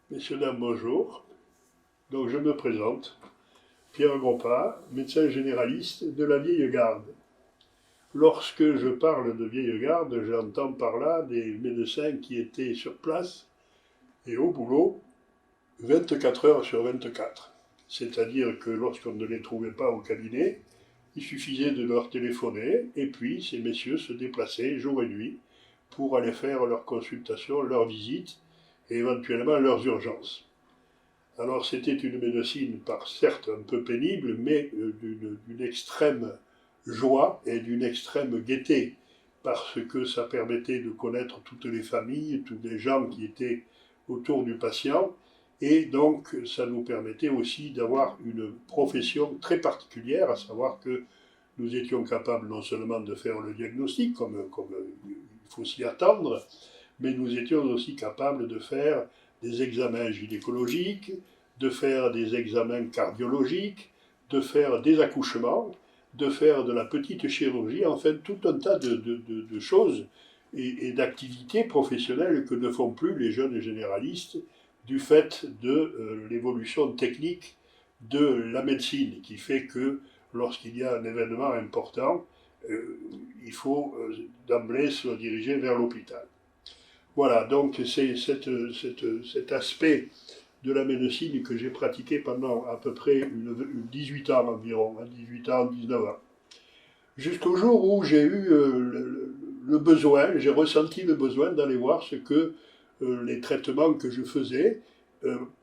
Messieurs, dames, bonjour. Donc je me présente, Pierre Grospas, médecin généraliste de la vieille garde. Lorsque je parle de vieille garde, j'entends par là des médecins qui étaient sur place et au boulot 24 heures sur 24. C'est-à-dire que lorsqu'on ne les trouvait pas au cabinet, il suffisait de leur téléphoner et puis ces messieurs se déplaçaient jour et nuit pour aller faire leurs consultations, leurs visites et éventuellement leurs urgences. Alors c'était une médecine, certes un peu pénible, mais d'une extrême joie et d'une extrême gaieté, parce que ça permettait de connaître toutes les familles, tous les gens qui étaient autour du patient, et donc ça nous permettait aussi d'avoir une profession très particulière, à savoir que nous étions capables non seulement de faire le diagnostic, comme il faut s'y attendre, mais nous étions aussi capables de faire des examens gynécologiques, de faire des examens cardiologiques, de faire des accouchements, de faire de la petite chirurgie, enfin tout un tas de choses et d'activités professionnelles que ne font plus les jeunes généralistes du fait de l'évolution technique de la médecine, qui fait que lorsqu'il y a un événement important, il faut d'emblée se diriger vers l'hôpital. Voilà, donc c'est cet aspect de la médecine que j'ai pratiqué pendant à peu près 18 ans environ, 18 ans, 19 ans. Jusqu'au jour où j'ai eu le besoin, j'ai ressenti le besoin d'aller voir ce que les traitements que je faisais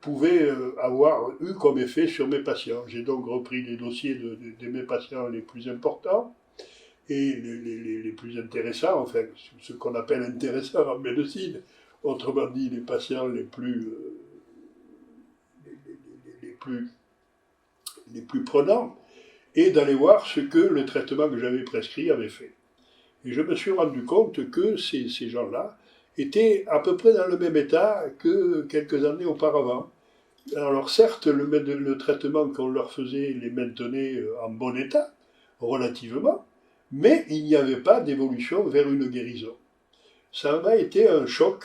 pouvaient avoir eu comme effet sur mes patients. J'ai donc repris les dossiers de mes patients les plus importants et les plus intéressants, enfin ce qu'on appelle intéressants en médecine, autrement dit les patients les plus, les plus prenants, et d'aller voir ce que le traitement que j'avais prescrit avait fait. Et je me suis rendu compte que ces gens-là étaient à peu près dans le même état que quelques années auparavant. Alors certes, le traitement qu'on leur faisait les maintenait en bon état, relativement, mais il n'y avait pas d'évolution vers une guérison. Ça m'a été un choc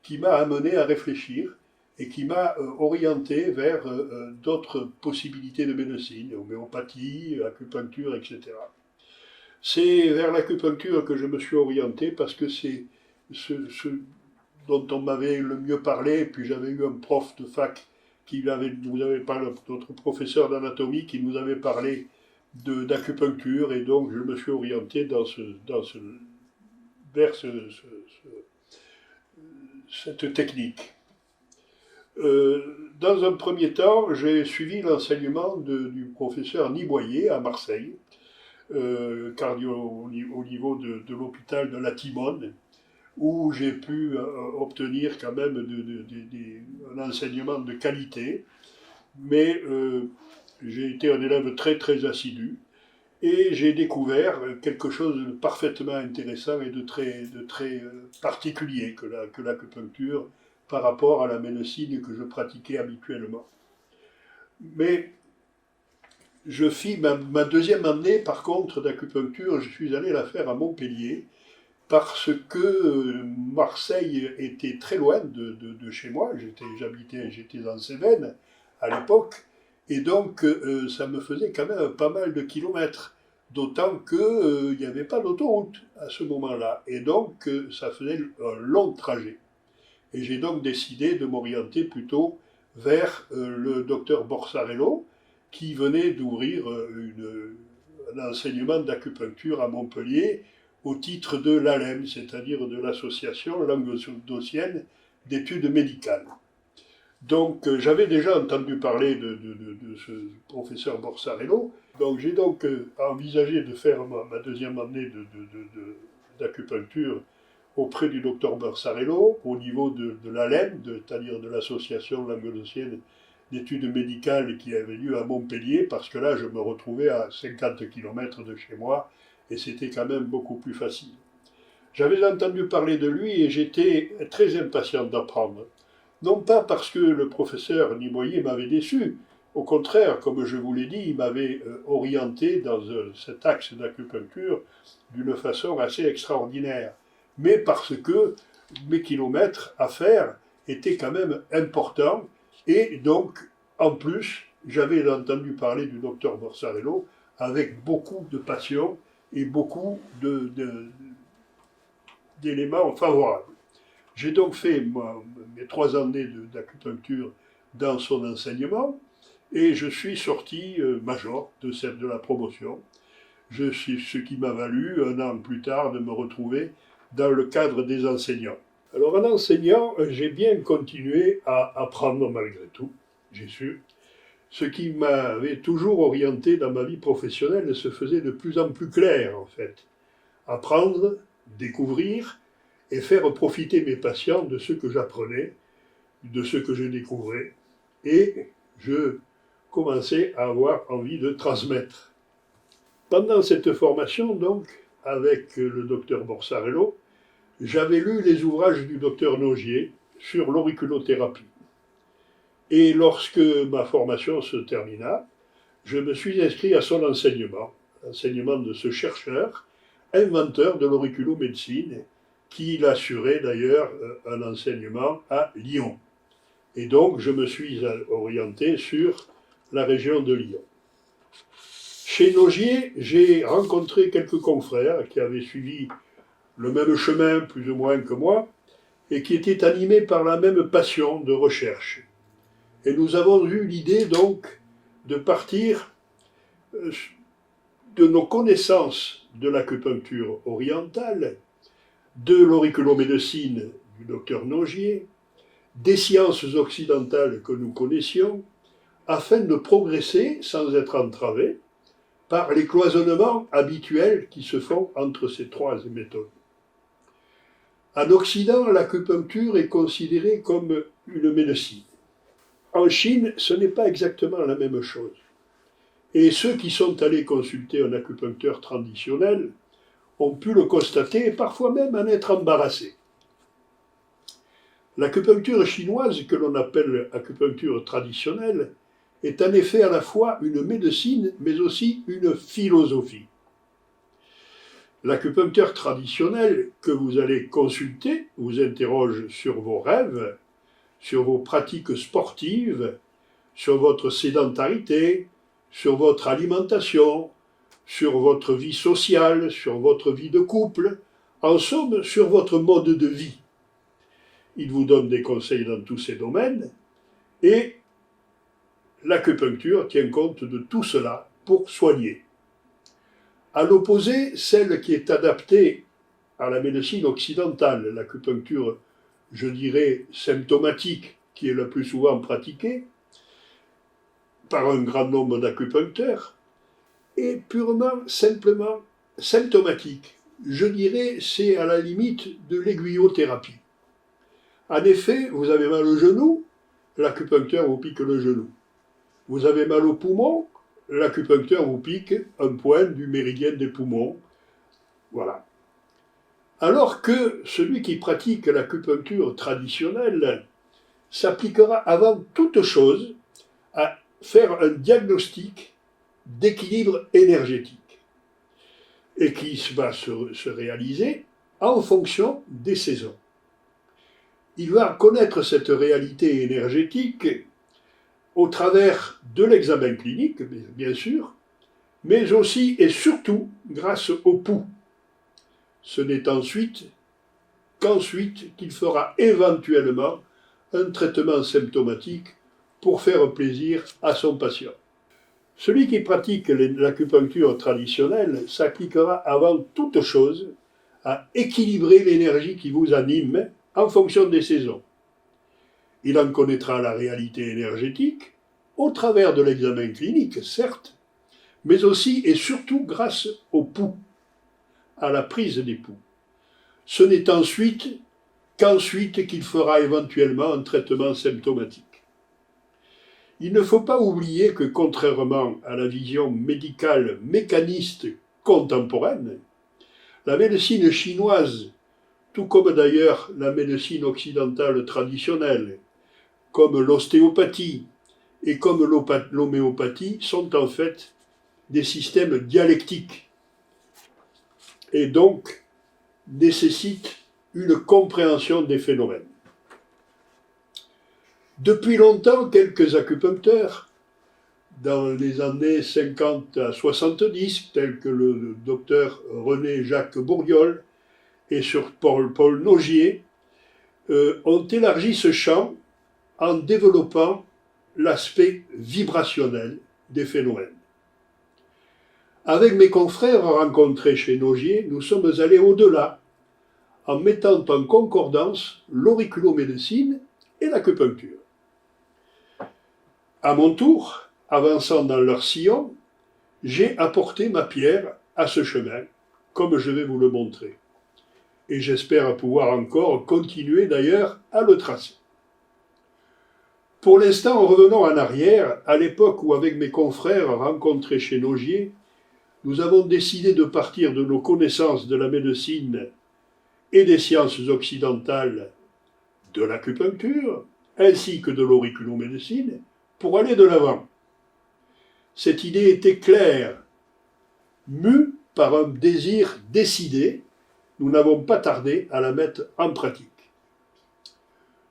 qui m'a amené à réfléchir et qui m'a orienté vers d'autres possibilités de médecine, homéopathie, acupuncture, etc. C'est vers l'acupuncture que je me suis orienté parce que c'est ce dont on m'avait le mieux parlé, puis j'avais eu un prof de fac nous avait parlé, notre professeur d'anatomie qui nous avait parlé d'acupuncture, et donc je me suis orienté vers cette technique. Dans un premier temps, j'ai suivi l'enseignement du professeur Niboyer à Marseille, au niveau de l'hôpital de la Timone, où j'ai pu obtenir quand même un enseignement de qualité, mais j'ai été un élève très très assidu, et j'ai découvert quelque chose de parfaitement intéressant et de très particulier que l'acupuncture par rapport à la médecine que je pratiquais habituellement. Mais je fis ma deuxième année, par contre, d'acupuncture, je suis allé la faire à Montpellier, parce que Marseille était très loin de chez moi. J'étais en Cévennes à l'époque, et donc ça me faisait quand même pas mal de kilomètres, d'autant qu'il n'y avait pas d'autoroute à ce moment-là, et donc ça faisait un long trajet. Et j'ai donc décidé de m'orienter plutôt vers le docteur Borsarello, qui venait d'ouvrir un enseignement d'acupuncture à Montpellier au titre de l'ALEM, c'est-à-dire de l'Association languedocienne d'études médicales. Donc j'avais déjà entendu parler de ce professeur Borsarello, donc j'ai donc envisagé de faire ma deuxième année d'acupuncture auprès du docteur Borsarello au niveau de l'ALEM, c'est-à-dire de l'Association languedocienne d'études médicales qui avait lieu à Montpellier, parce que là je me retrouvais à 50 km de chez moi, et c'était quand même beaucoup plus facile. J'avais entendu parler de lui et j'étais très impatient d'apprendre. Non pas parce que le professeur Niboyer m'avait déçu, au contraire, comme je vous l'ai dit, il m'avait orienté dans cet axe d'acupuncture d'une façon assez extraordinaire, mais parce que mes kilomètres à faire était quand même important. Et donc, en plus, j'avais entendu parler du docteur Borsarello avec beaucoup de passion et beaucoup d'éléments favorables. J'ai donc fait mes 3 années d'acupuncture dans son enseignement et je suis sorti major de la promotion. Ce qui m'a valu, 1 an plus tard, de me retrouver dans le cadre des enseignants. Alors en enseignant, j'ai bien continué à apprendre malgré tout, j'ai su. Ce qui m'avait toujours orienté dans ma vie professionnelle se faisait de plus en plus clair en fait. Apprendre, découvrir et faire profiter mes patients de ce que j'apprenais, de ce que je découvrais. Et je commençais à avoir envie de transmettre. Pendant cette formation, donc, avec le docteur Borsarello, j'avais lu les ouvrages du docteur Nogier sur l'auriculothérapie. Et lorsque ma formation se termina, je me suis inscrit à son enseignement de ce chercheur, inventeur de l'auriculomédecine, qui assurait d'ailleurs un enseignement à Lyon. Et donc je me suis orienté sur la région de Lyon. Chez Nogier, j'ai rencontré quelques confrères qui avaient suivi le même chemin plus ou moins que moi et qui étaient animés par la même passion de recherche. Et nous avons eu l'idée donc de partir de nos connaissances de l'acupuncture orientale, de l'auriculomédecine du docteur Nogier, des sciences occidentales que nous connaissions, afin de progresser sans être entravés par les cloisonnements habituels qui se font entre ces 3 méthodes. En Occident, l'acupuncture est considérée comme une médecine. En Chine, ce n'est pas exactement la même chose. Et ceux qui sont allés consulter un acupuncteur traditionnel ont pu le constater et parfois même en être embarrassés. L'acupuncture chinoise, que l'on appelle acupuncture traditionnelle, est en effet à la fois une médecine mais aussi une philosophie. L'acupuncteur traditionnel que vous allez consulter vous interroge sur vos rêves, sur vos pratiques sportives, sur votre sédentarité, sur votre alimentation, sur votre vie sociale, sur votre vie de couple, en somme sur votre mode de vie. Il vous donne des conseils dans tous ces domaines et l'acupuncture tient compte de tout cela pour soigner. À l'opposé, celle qui est adaptée à la médecine occidentale, l'acupuncture, je dirais, symptomatique, qui est le plus souvent pratiquée par un grand nombre d'acupuncteurs, est purement, simplement symptomatique. Je dirais, c'est à la limite de l'aiguillothérapie. En effet, vous avez mal au genou, l'acupuncteur vous pique le genou. Vous avez mal au poumon, l'acupuncteur vous pique un point du méridien des poumons. Voilà. Alors que celui qui pratique l'acupuncture traditionnelle s'appliquera avant toute chose à faire un diagnostic d'équilibre énergétique et qui va se réaliser en fonction des saisons. Il va connaître cette réalité énergétique au travers de l'examen clinique, bien sûr, mais aussi et surtout grâce au pouls. Ce n'est qu'ensuite qu'il fera éventuellement un traitement symptomatique pour faire plaisir à son patient. Celui qui pratique l'acupuncture traditionnelle s'appliquera avant toute chose à équilibrer l'énergie qui vous anime en fonction des saisons. Il en connaîtra la réalité énergétique au travers de l'examen clinique, certes, mais aussi et surtout grâce au pouls, à la prise des pouls. Ce n'est qu'ensuite qu'il fera éventuellement un traitement symptomatique. Il ne faut pas oublier que, contrairement à la vision médicale mécaniste contemporaine, la médecine chinoise, tout comme d'ailleurs la médecine occidentale traditionnelle, comme l'ostéopathie et comme l'homéopathie, sont en fait des systèmes dialectiques et donc nécessitent une compréhension des phénomènes. Depuis longtemps, quelques acupuncteurs, dans les années 50 à 70, tels que le docteur René-Jacques Bourdiol et sur Paul Nogier, ont élargi ce champ en développant l'aspect vibrationnel des phénomènes. Avec mes confrères rencontrés chez Nogier, nous sommes allés au-delà, en mettant en concordance l'auriculomédecine et l'acupuncture. À mon tour, avançant dans leur sillon, j'ai apporté ma pierre à ce chemin, comme je vais vous le montrer. Et j'espère pouvoir encore continuer d'ailleurs à le tracer. Pour l'instant, revenons en arrière, à l'époque où, avec mes confrères rencontrés chez Nogier, nous avons décidé de partir de nos connaissances de la médecine et des sciences occidentales, de l'acupuncture, ainsi que de l'auriculomédecine, pour aller de l'avant. Cette idée était claire, mue par un désir décidé, nous n'avons pas tardé à la mettre en pratique.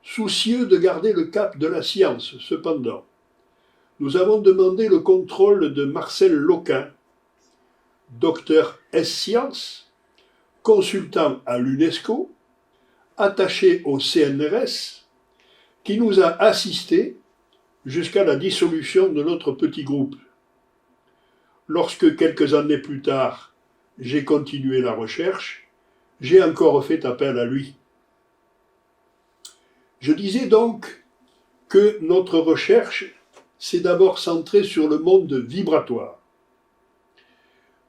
Soucieux de garder le cap de la science, cependant, nous avons demandé le contrôle de Marcel Loquin, docteur S-Sciences, consultant à l'UNESCO, attaché au CNRS, qui nous a assistés jusqu'à la dissolution de notre petit groupe. Lorsque, quelques années plus tard, j'ai continué la recherche, j'ai encore fait appel à lui. Je disais donc que notre recherche s'est d'abord centrée sur le monde vibratoire.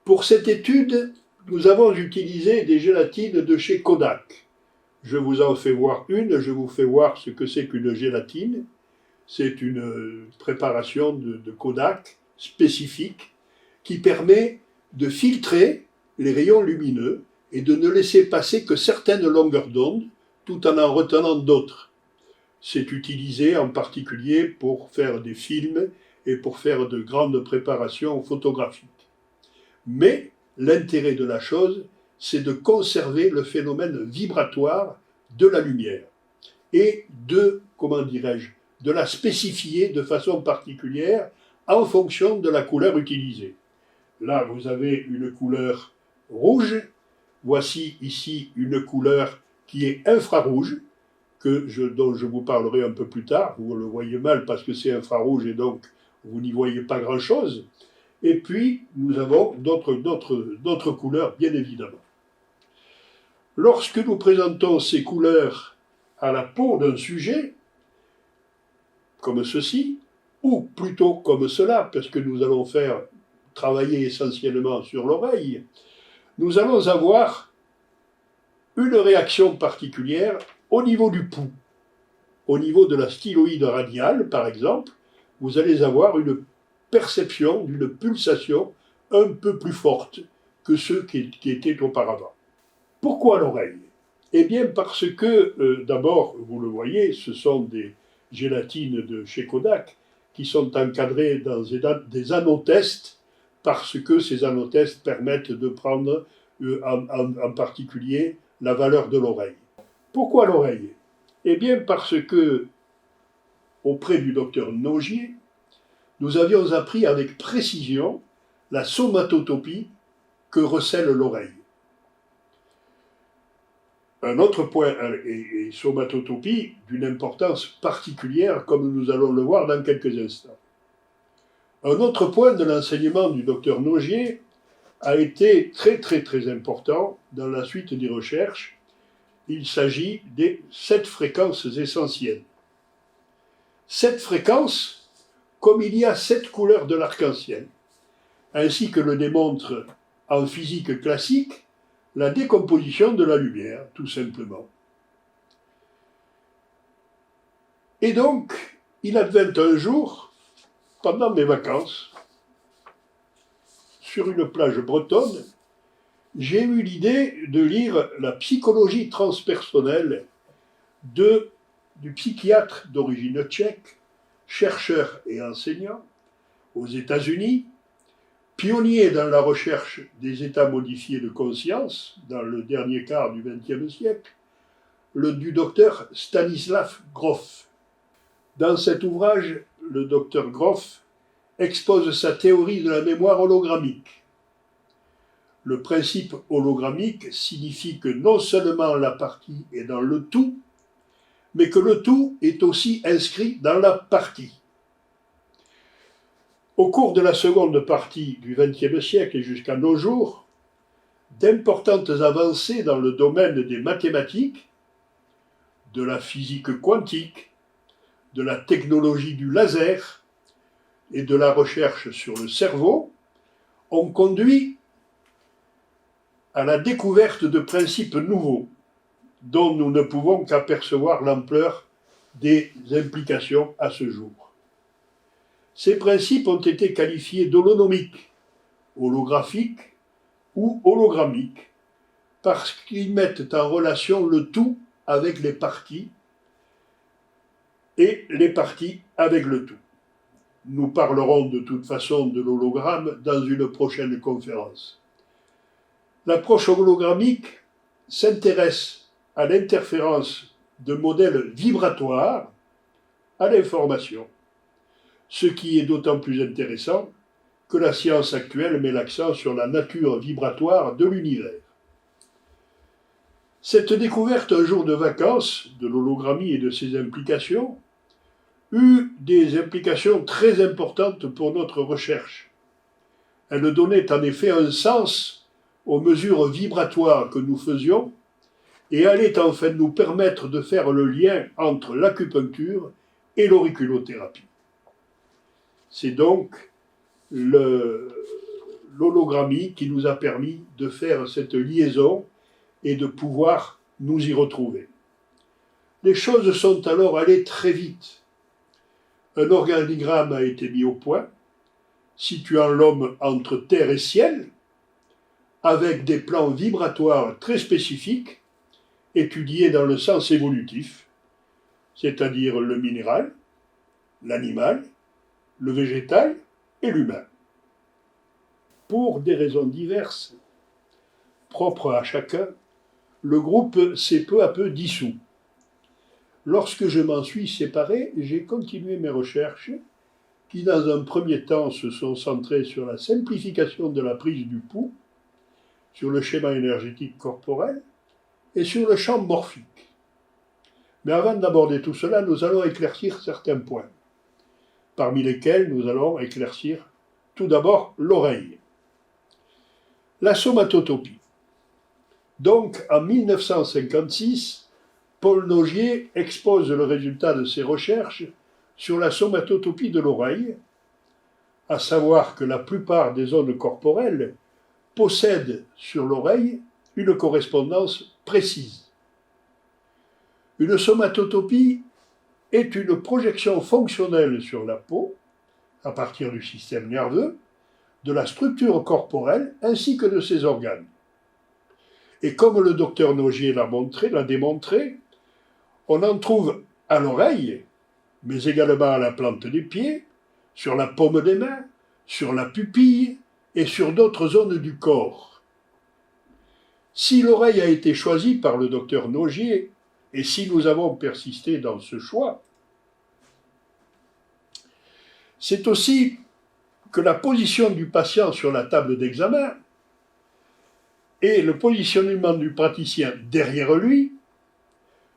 Pour cette étude, nous avons utilisé des gélatines de chez Kodak. Je vous en fais voir une, je vous fais voir ce que c'est qu'une gélatine. C'est une préparation de Kodak spécifique qui permet de filtrer les rayons lumineux et de ne laisser passer que certaines longueurs d'onde tout en retenant d'autres. C'est utilisé en particulier pour faire des films et pour faire de grandes préparations photographiques. Mais l'intérêt de la chose, c'est de conserver le phénomène vibratoire de la lumière et de, de la spécifier de façon particulière en fonction de la couleur utilisée. Là, vous avez une couleur rouge. Voici ici une couleur qui est infrarouge, dont je vous parlerai un peu plus tard. Vous le voyez mal parce que c'est infrarouge et donc vous n'y voyez pas grand-chose. Et puis, nous avons d'autres couleurs, bien évidemment. Lorsque nous présentons ces couleurs à la peau d'un sujet, comme ceci, ou plutôt comme cela, parce que nous allons faire travailler essentiellement sur l'oreille, nous allons avoir une réaction particulière au niveau du pouls. Au niveau de la styloïde radiale, par exemple, vous allez avoir une perception d'une pulsation un peu plus forte que ceux qui étaient auparavant. Pourquoi l'oreille? Eh bien parce que, d'abord, vous le voyez, ce sont des gélatines de chez Kodak qui sont encadrées dans des anotests parce que ces anotests permettent de prendre en particulier la valeur de l'oreille. Pourquoi l'oreille? Eh bien parce que, auprès du docteur Nogier, nous avions appris avec précision la somatotopie que recèle l'oreille. Un autre point, et somatotopie d'une importance particulière, comme nous allons le voir dans quelques instants. Un autre point de l'enseignement du docteur Nogier a été très important dans la suite des recherches. Il s'agit des 7 fréquences essentielles. 7 fréquences, comme il y a 7 couleurs de l'arc-en-ciel, ainsi que le démontre en physique classique la décomposition de la lumière, tout simplement. Et donc, il advint un jour, pendant mes vacances, sur une plage bretonne, j'ai eu l'idée de lire la psychologie transpersonnelle du psychiatre d'origine tchèque, chercheur et enseignant aux États-Unis, pionnier dans la recherche des états modifiés de conscience dans le dernier quart du XXe siècle, du docteur Stanislav Grof. Dans cet ouvrage, le docteur Groff expose sa théorie de la mémoire hologrammique. Le principe hologrammique signifie que non seulement la partie est dans le tout, mais que le tout est aussi inscrit dans la partie. Au cours de la seconde partie du XXe siècle et jusqu'à nos jours, d'importantes avancées dans le domaine des mathématiques, de la physique quantique, de la technologie du laser et de la recherche sur le cerveau ont conduit à la découverte de principes nouveaux dont nous ne pouvons qu'apercevoir l'ampleur des implications à ce jour. Ces principes ont été qualifiés d'holonomiques, holographiques ou hologrammiques, parce qu'ils mettent en relation le tout avec les parties et les parties avec le tout. Nous parlerons de toute façon de l'hologramme dans une prochaine conférence. L'approche hologrammique s'intéresse à l'interférence de modèles vibratoires à l'information, ce qui est d'autant plus intéressant que la science actuelle met l'accent sur la nature vibratoire de l'univers. Cette découverte un jour de vacances de l'hologrammie et de ses implications eut des implications très importantes pour notre recherche. Elle donnait en effet un sens aux mesures vibratoires que nous faisions et allait enfin nous permettre de faire le lien entre l'acupuncture et l'auriculothérapie. C'est donc l'hologrammie qui nous a permis de faire cette liaison et de pouvoir nous y retrouver. Les choses sont alors allées très vite. Un organigramme a été mis au point, situant l'homme entre terre et ciel, avec des plans vibratoires très spécifiques, étudiés dans le sens évolutif, c'est-à-dire le minéral, l'animal, le végétal et l'humain. Pour des raisons diverses, propres à chacun, le groupe s'est peu à peu dissous. Lorsque je m'en suis séparé, j'ai continué mes recherches qui, dans un premier temps, se sont centrées sur la simplification de la prise du pouls, sur le schéma énergétique corporel et sur le champ morphique. Mais avant d'aborder tout cela, nous allons éclaircir certains points, parmi lesquels nous allons éclaircir tout d'abord l'oreille. La somatotopie. Donc, en 1956, Paul Nogier expose le résultat de ses recherches sur la somatotopie de l'oreille, à savoir que la plupart des zones corporelles possèdent sur l'oreille une correspondance précise. Une somatotopie est une projection fonctionnelle sur la peau, à partir du système nerveux, de la structure corporelle ainsi que de ses organes. Et comme le docteur Nogier l'a démontré, on en trouve à l'oreille, mais également à la plante des pieds, sur la paume des mains, sur la pupille et sur d'autres zones du corps. Si l'oreille a été choisie par le docteur Nogier, et si nous avons persisté dans ce choix, c'est aussi que la position du patient sur la table d'examen et le positionnement du praticien derrière lui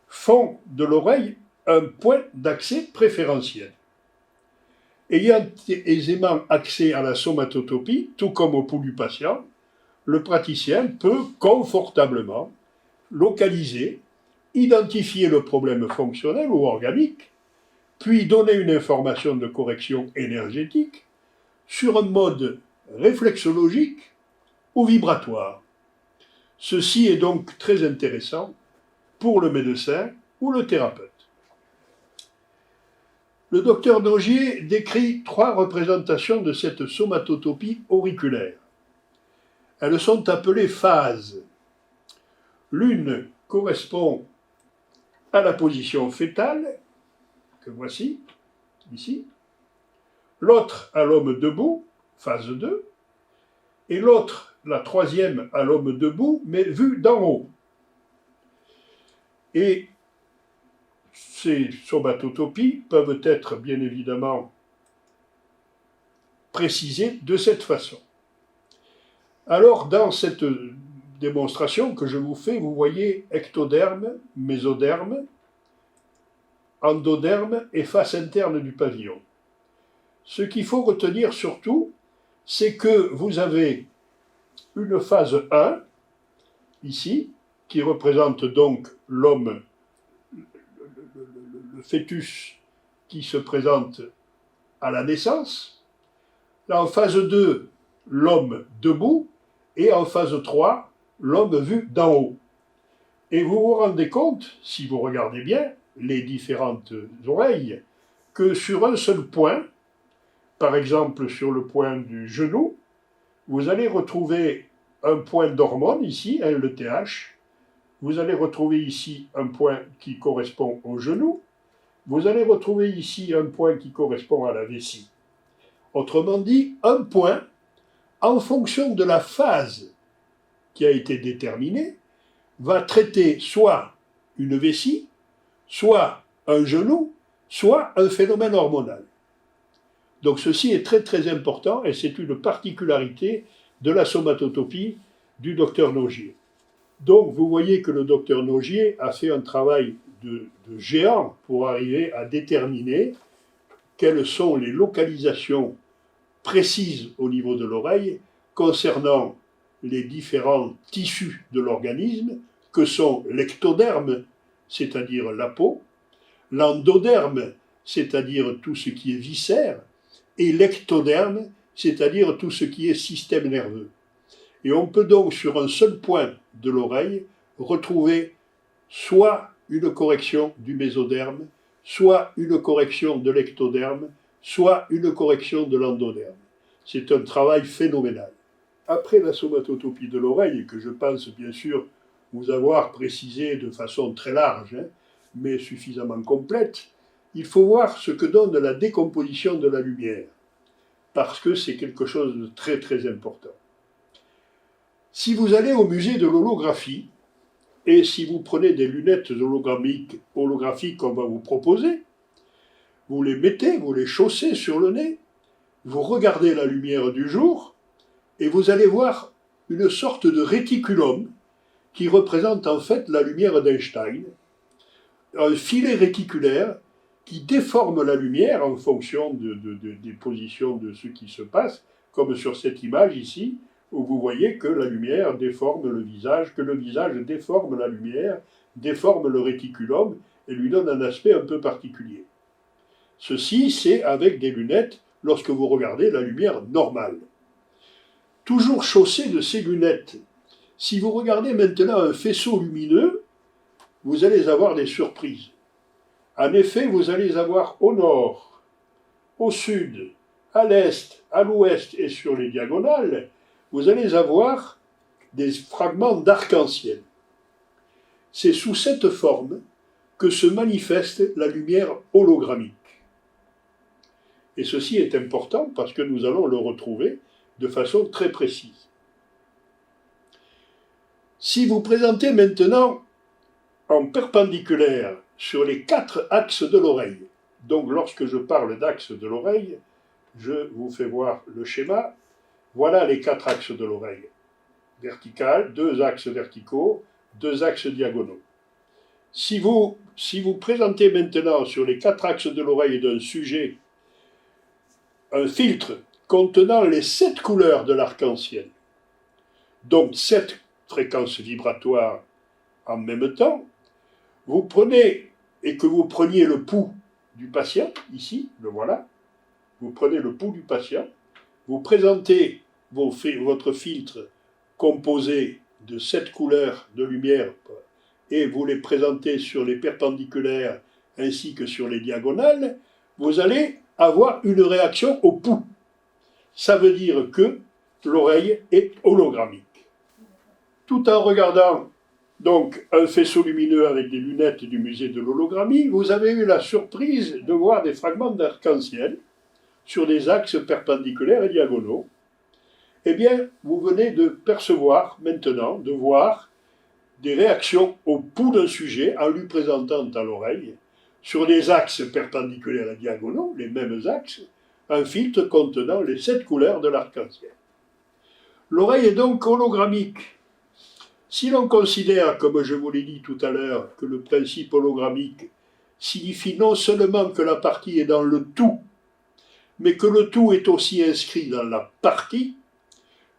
font de l'oreille un point d'accès préférentiel. Ayant aisément accès à la somatotopie, tout comme au pouls du patient, le praticien peut confortablement localiser, identifier le problème fonctionnel ou organique, puis donner une information de correction énergétique sur un mode réflexologique ou vibratoire. Ceci est donc très intéressant pour le médecin ou le thérapeute. Le docteur Nogier décrit 3 représentations de cette somatotopie auriculaire. Elles sont appelées phases. L'une correspond à la position fœtale, que voici, ici. L'autre à l'homme debout, phase 2. Et l'autre, la troisième, à l'homme debout, mais vue d'en haut. Et ces somatotopies peuvent être bien évidemment précisées de cette façon. Alors, dans cette démonstration que je vous fais, vous voyez ectoderme, mésoderme, endoderme et face interne du pavillon. Ce qu'il faut retenir surtout, c'est que vous avez une phase 1, ici, qui représente donc l'homme, le fœtus qui se présente à la naissance. Là, en phase 2, l'homme debout, et en phase 3, l'homme vu d'en haut. Et vous vous rendez compte, si vous regardez bien les différentes oreilles, que sur un seul point, par exemple sur le point du genou, vous allez retrouver un point d'hormone ici, un LTH. Vous allez retrouver ici un point qui correspond au genou. Vous allez retrouver ici un point qui correspond à la vessie. Autrement dit, un point en fonction de la phase qui a été déterminée, va traiter soit une vessie, soit un genou, soit un phénomène hormonal. Donc ceci est très très important et c'est une particularité de la somatotopie du docteur Nogier. Donc vous voyez que le docteur Nogier a fait un travail de géant pour arriver à déterminer quelles sont les localisations précises au niveau de l'oreille concernant les différents tissus de l'organisme que sont l'ectoderme, c'est-à-dire la peau, l'endoderme, c'est-à-dire tout ce qui est viscère, et l'ectoderme, c'est-à-dire tout ce qui est système nerveux. Et on peut donc sur un seul point de l'oreille retrouver soit une correction du mésoderme, soit une correction de l'ectoderme, soit une correction de l'endoderme. C'est un travail phénoménal. Après la somatotopie de l'oreille, que je pense bien sûr vous avoir précisé de façon très large, mais suffisamment complète, il faut voir ce que donne la décomposition de la lumière, parce que c'est quelque chose de très très important. Si vous allez au musée de l'holographie, et si vous prenez des lunettes holographiques qu'on va vous proposer, vous les mettez, vous les chaussez sur le nez, vous regardez la lumière du jour, et vous allez voir une sorte de réticulum qui représente en fait la lumière d'Einstein, un filet réticulaire qui déforme la lumière en fonction des positions de ce qui se passe, comme sur cette image ici, où vous voyez que la lumière déforme le visage, que le visage déforme la lumière, déforme le réticulum et lui donne un aspect un peu particulier. Ceci, c'est avec des lunettes lorsque vous regardez la lumière normale. Toujours chaussé de ces lunettes, si vous regardez maintenant un faisceau lumineux, vous allez avoir des surprises. En effet, vous allez avoir au nord, au sud, à l'est, à l'ouest et sur les diagonales, vous allez avoir des fragments d'arc-en-ciel. C'est sous cette forme que se manifeste la lumière hologrammique. Et ceci est important parce que nous allons le retrouver de façon très précise. Si vous présentez maintenant en perpendiculaire sur les 4 axes de l'oreille, donc lorsque je parle d'axe de l'oreille, je vous fais voir le schéma. Voilà les 4 axes de l'oreille. Vertical, 2 axes verticaux, 2 axes diagonaux. Si vous présentez maintenant sur les 4 axes de l'oreille d'un sujet un filtre contenant les 7 couleurs de l'arc-en-ciel, donc 7 fréquences vibratoires en même temps, vous prenez, et que vous preniez le pouls du patient, ici, le voilà, vous prenez le pouls du patient, vous présentez votre filtre composé de 7 couleurs de lumière et vous les présentez sur les perpendiculaires ainsi que sur les diagonales, vous allez avoir une réaction au pouls. Ça veut dire que l'oreille est hologrammique. Tout en regardant donc un faisceau lumineux avec des lunettes du musée de l'hologrammie, vous avez eu la surprise de voir des fragments d'arc-en-ciel sur des axes perpendiculaires et diagonaux. Eh bien, vous venez de percevoir maintenant, de voir des réactions au pouls d'un sujet en lui présentant à l'oreille sur des axes perpendiculaires et diagonaux, les mêmes axes, un filtre contenant les 7 couleurs de l'arc-en-ciel. L'oreille est donc hologrammique. Si l'on considère, comme je vous l'ai dit tout à l'heure, que le principe hologrammique signifie non seulement que la partie est dans le tout, mais que le tout est aussi inscrit dans la partie,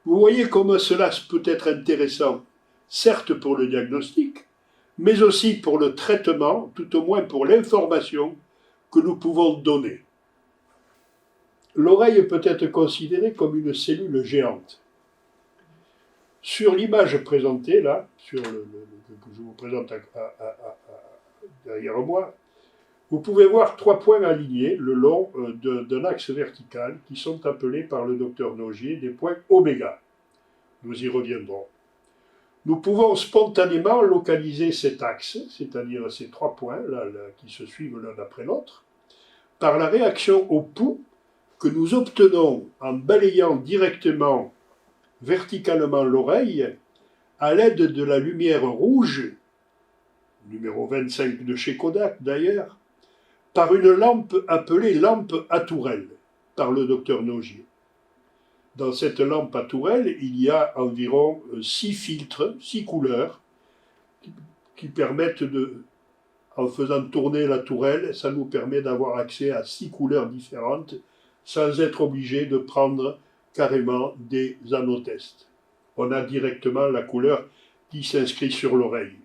vous voyez comment cela peut être intéressant, certes pour le diagnostic, mais aussi pour le traitement, tout au moins pour l'information que nous pouvons donner. L'oreille peut être considérée comme une cellule géante. Sur l'image présentée là, que je vous présente derrière moi, vous pouvez voir 3 points alignés le long d'un axe vertical qui sont appelés par le docteur Nogier des points oméga. Nous y reviendrons. Nous pouvons spontanément localiser cet axe, c'est-à-dire ces 3 points là, qui se suivent l'un après l'autre, par la réaction au pouls que nous obtenons en balayant directement, verticalement l'oreille, à l'aide de la lumière rouge, numéro 25 de chez Kodak d'ailleurs, par une lampe appelée lampe à tourelle, par le docteur Nogier. Dans cette lampe à tourelle, il y a environ 6 filtres, 6 couleurs, qui permettent en faisant tourner la tourelle, ça nous permet d'avoir accès à 6 couleurs différentes, sans être obligé de prendre carrément des anotests. On a directement la couleur qui s'inscrit sur l'oreille.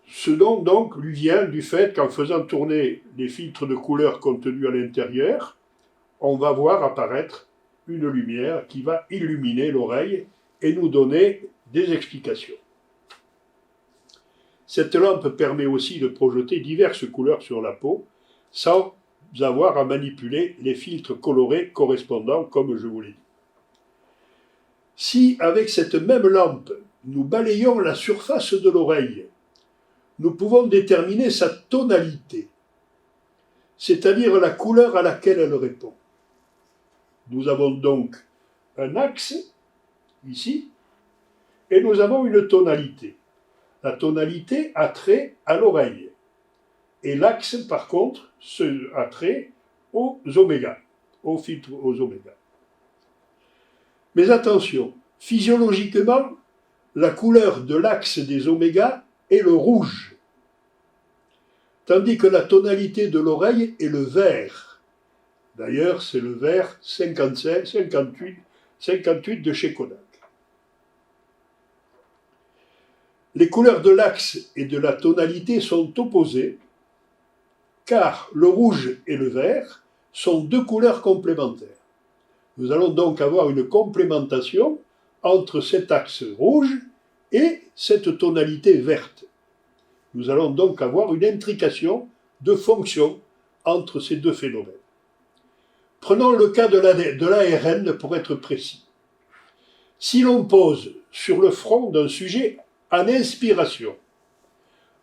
Ce nom donc lui vient du fait qu'en faisant tourner les filtres de couleurs contenus à l'intérieur, on va voir apparaître une lumière qui va illuminer l'oreille et nous donner des explications. Cette lampe permet aussi de projeter diverses couleurs sur la peau sans avoir à manipuler les filtres colorés correspondants, comme je vous l'ai dit. Si, avec cette même lampe, nous balayons la surface de l'oreille, nous pouvons déterminer sa tonalité, c'est-à-dire la couleur à laquelle elle répond. Nous avons donc un axe, ici, et nous avons une tonalité. La tonalité a trait à l'oreille. Et l'axe, par contre, a trait aux omégas, aux filtres aux omégas. Mais attention, physiologiquement, la couleur de l'axe des omégas est le rouge, tandis que la tonalité de l'oreille est le vert. D'ailleurs, c'est le vert 58 de chez Kodak. Les couleurs de l'axe et de la tonalité sont opposées, car le rouge et le vert sont 2 couleurs complémentaires. Nous allons donc avoir une complémentation entre cet axe rouge et cette tonalité verte. Nous allons donc avoir une intrication de fonctions entre ces 2 phénomènes. Prenons le cas de l'ARN pour être précis. Si l'on pose sur le front d'un sujet en inspiration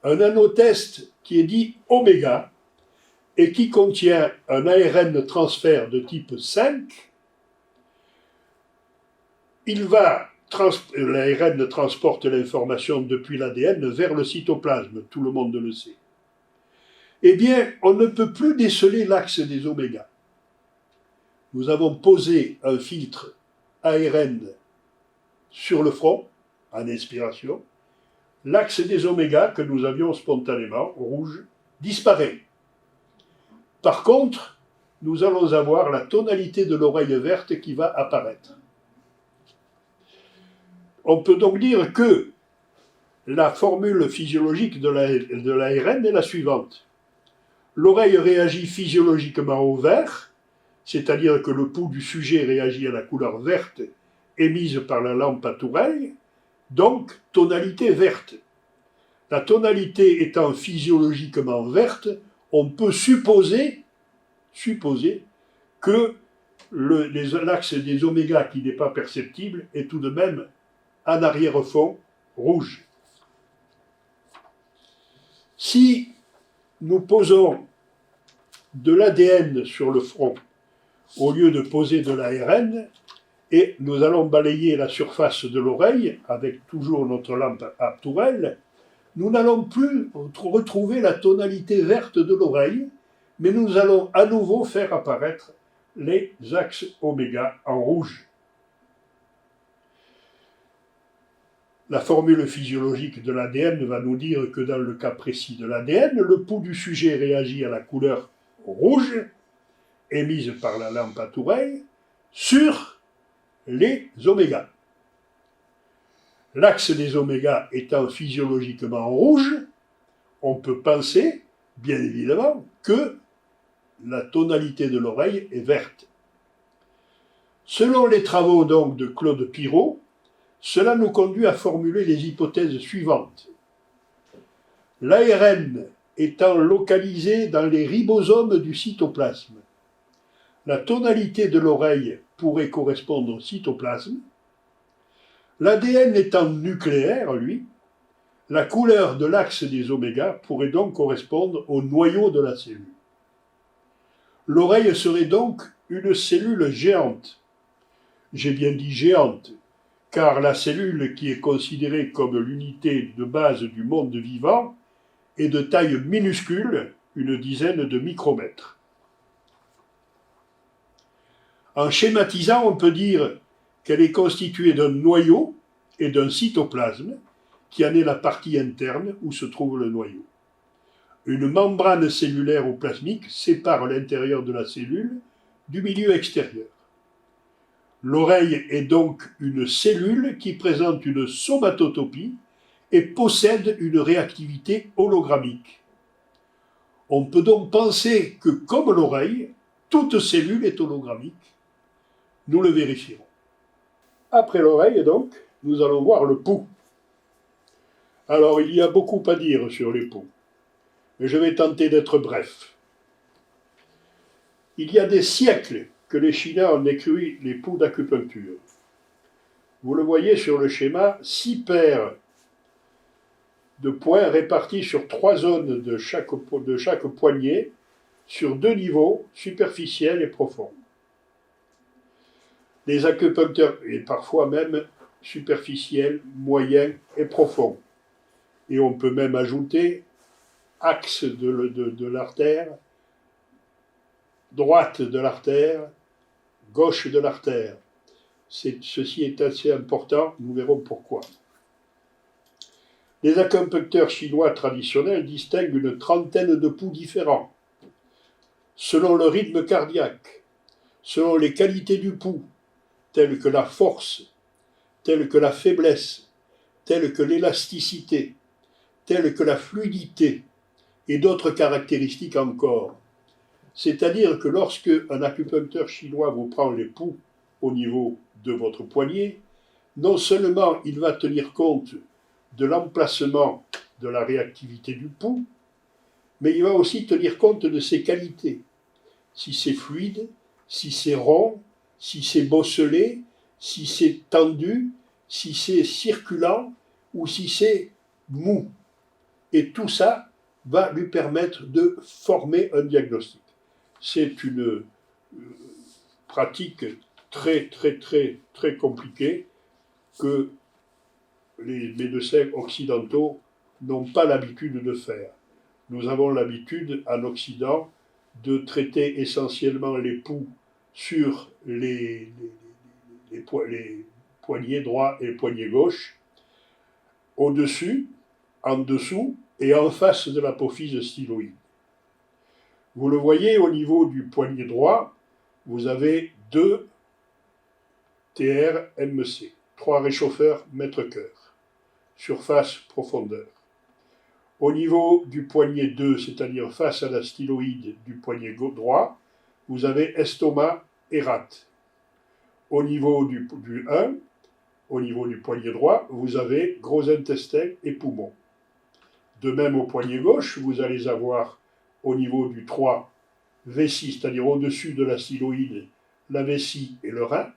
un anotest qui est dit oméga et qui contient un ARN transfert de type 5, l'ARN transporte l'information depuis l'ADN vers le cytoplasme, tout le monde le sait. Eh bien, on ne peut plus déceler l'axe des omégas. Nous avons posé un filtre ARN sur le front, en inspiration. L'axe des omégas que nous avions spontanément, rouge, disparaît. Par contre, nous allons avoir la tonalité de l'oreille verte qui va apparaître. On peut donc dire que la formule physiologique de l'ARN est la suivante. L'oreille réagit physiologiquement au vert, c'est-à-dire que le pouls du sujet réagit à la couleur verte émise par la lampe à tourelle, donc tonalité verte. La tonalité étant physiologiquement verte, on peut supposer que l'axe des omégas qui n'est pas perceptible est tout de même en arrière-fond rouge. Si nous posons de l'ADN sur le front au lieu de poser de l'ARN, et nous allons balayer la surface de l'oreille avec toujours notre lampe à tourelle, nous n'allons plus retrouver la tonalité verte de l'oreille, mais nous allons à nouveau faire apparaître les axes oméga en rouge. La formule physiologique de l'ADN va nous dire que dans le cas précis de l'ADN, le pouls du sujet réagit à la couleur rouge émise par la lampe à Tourelle sur les omégas. L'axe des omégas étant physiologiquement rouge, on peut penser, bien évidemment, que la tonalité de l'oreille est verte. Selon les travaux donc de Claude Pirot, cela nous conduit à formuler les hypothèses suivantes. L'ARN étant localisé dans les ribosomes du cytoplasme, la tonalité de l'oreille pourrait correspondre au cytoplasme. L'ADN étant nucléaire, lui, la couleur de l'axe des omégas pourrait donc correspondre au noyau de la cellule. L'oreille serait donc une cellule géante. J'ai bien dit géante, car la cellule qui est considérée comme l'unité de base du monde vivant est de taille minuscule, une dizaine de micromètres. En schématisant, on peut dire qu'elle est constituée d'un noyau et d'un cytoplasme, qui en est la partie interne où se trouve le noyau. Une membrane cellulaire ou plasmique sépare l'intérieur de la cellule du milieu extérieur. L'oreille est donc une cellule qui présente une somatotopie et possède une réactivité hologrammique. On peut donc penser que, comme l'oreille, toute cellule est hologrammique. Nous le vérifierons. Après l'oreille, donc, nous allons voir le pouls. Alors, il y a beaucoup à dire sur les pouls, mais je vais tenter d'être bref. Il y a des siècles que les Chinois ont décrit les pouls d'acupuncture. Vous le voyez sur le schéma, 6 paires de points répartis sur 3 zones de chaque poignet, sur 2 niveaux, superficiels et profonds. Les acupuncteurs, et parfois même superficiels, moyens et profonds. Et on peut même ajouter axe de l'artère, droite de l'artère, gauche de l'artère. Ceci est assez important, nous verrons pourquoi. Les acupuncteurs chinois traditionnels distinguent une trentaine de pouls différents, selon le rythme cardiaque, selon les qualités du pouls, telles que la force, telles que la faiblesse, telles que l'élasticité, telles que la fluidité, et d'autres caractéristiques encore. C'est-à-dire que lorsque un acupuncteur chinois vous prend les pouls au niveau de votre poignet, non seulement il va tenir compte de l'emplacement de la réactivité du pouls, mais il va aussi tenir compte de ses qualités. Si c'est fluide, si c'est rond, si c'est bosselé, si c'est tendu, si c'est circulant ou si c'est mou. Et tout ça va lui permettre de former un diagnostic. C'est une pratique très compliquée que les médecins occidentaux n'ont pas l'habitude de faire. Nous avons l'habitude en Occident de traiter essentiellement les pouls sur les poignets droits et les poignets gauches, au-dessus, en dessous et en face de l'apophyse styloïde. Vous le voyez au niveau du poignet droit, vous avez 2 TRMC, 3 réchauffeurs mètre-cœur, surface, profondeur. Au niveau du poignet 2, c'est-à-dire face à la styloïde du poignet droit, vous avez estomac et rate. Au niveau du 1, au niveau du poignet droit, vous avez gros intestin et poumon. De même au poignet gauche, vous allez avoir au niveau du 3, vessie, c'est-à-dire au-dessus de la styloïde, la vessie et le rein.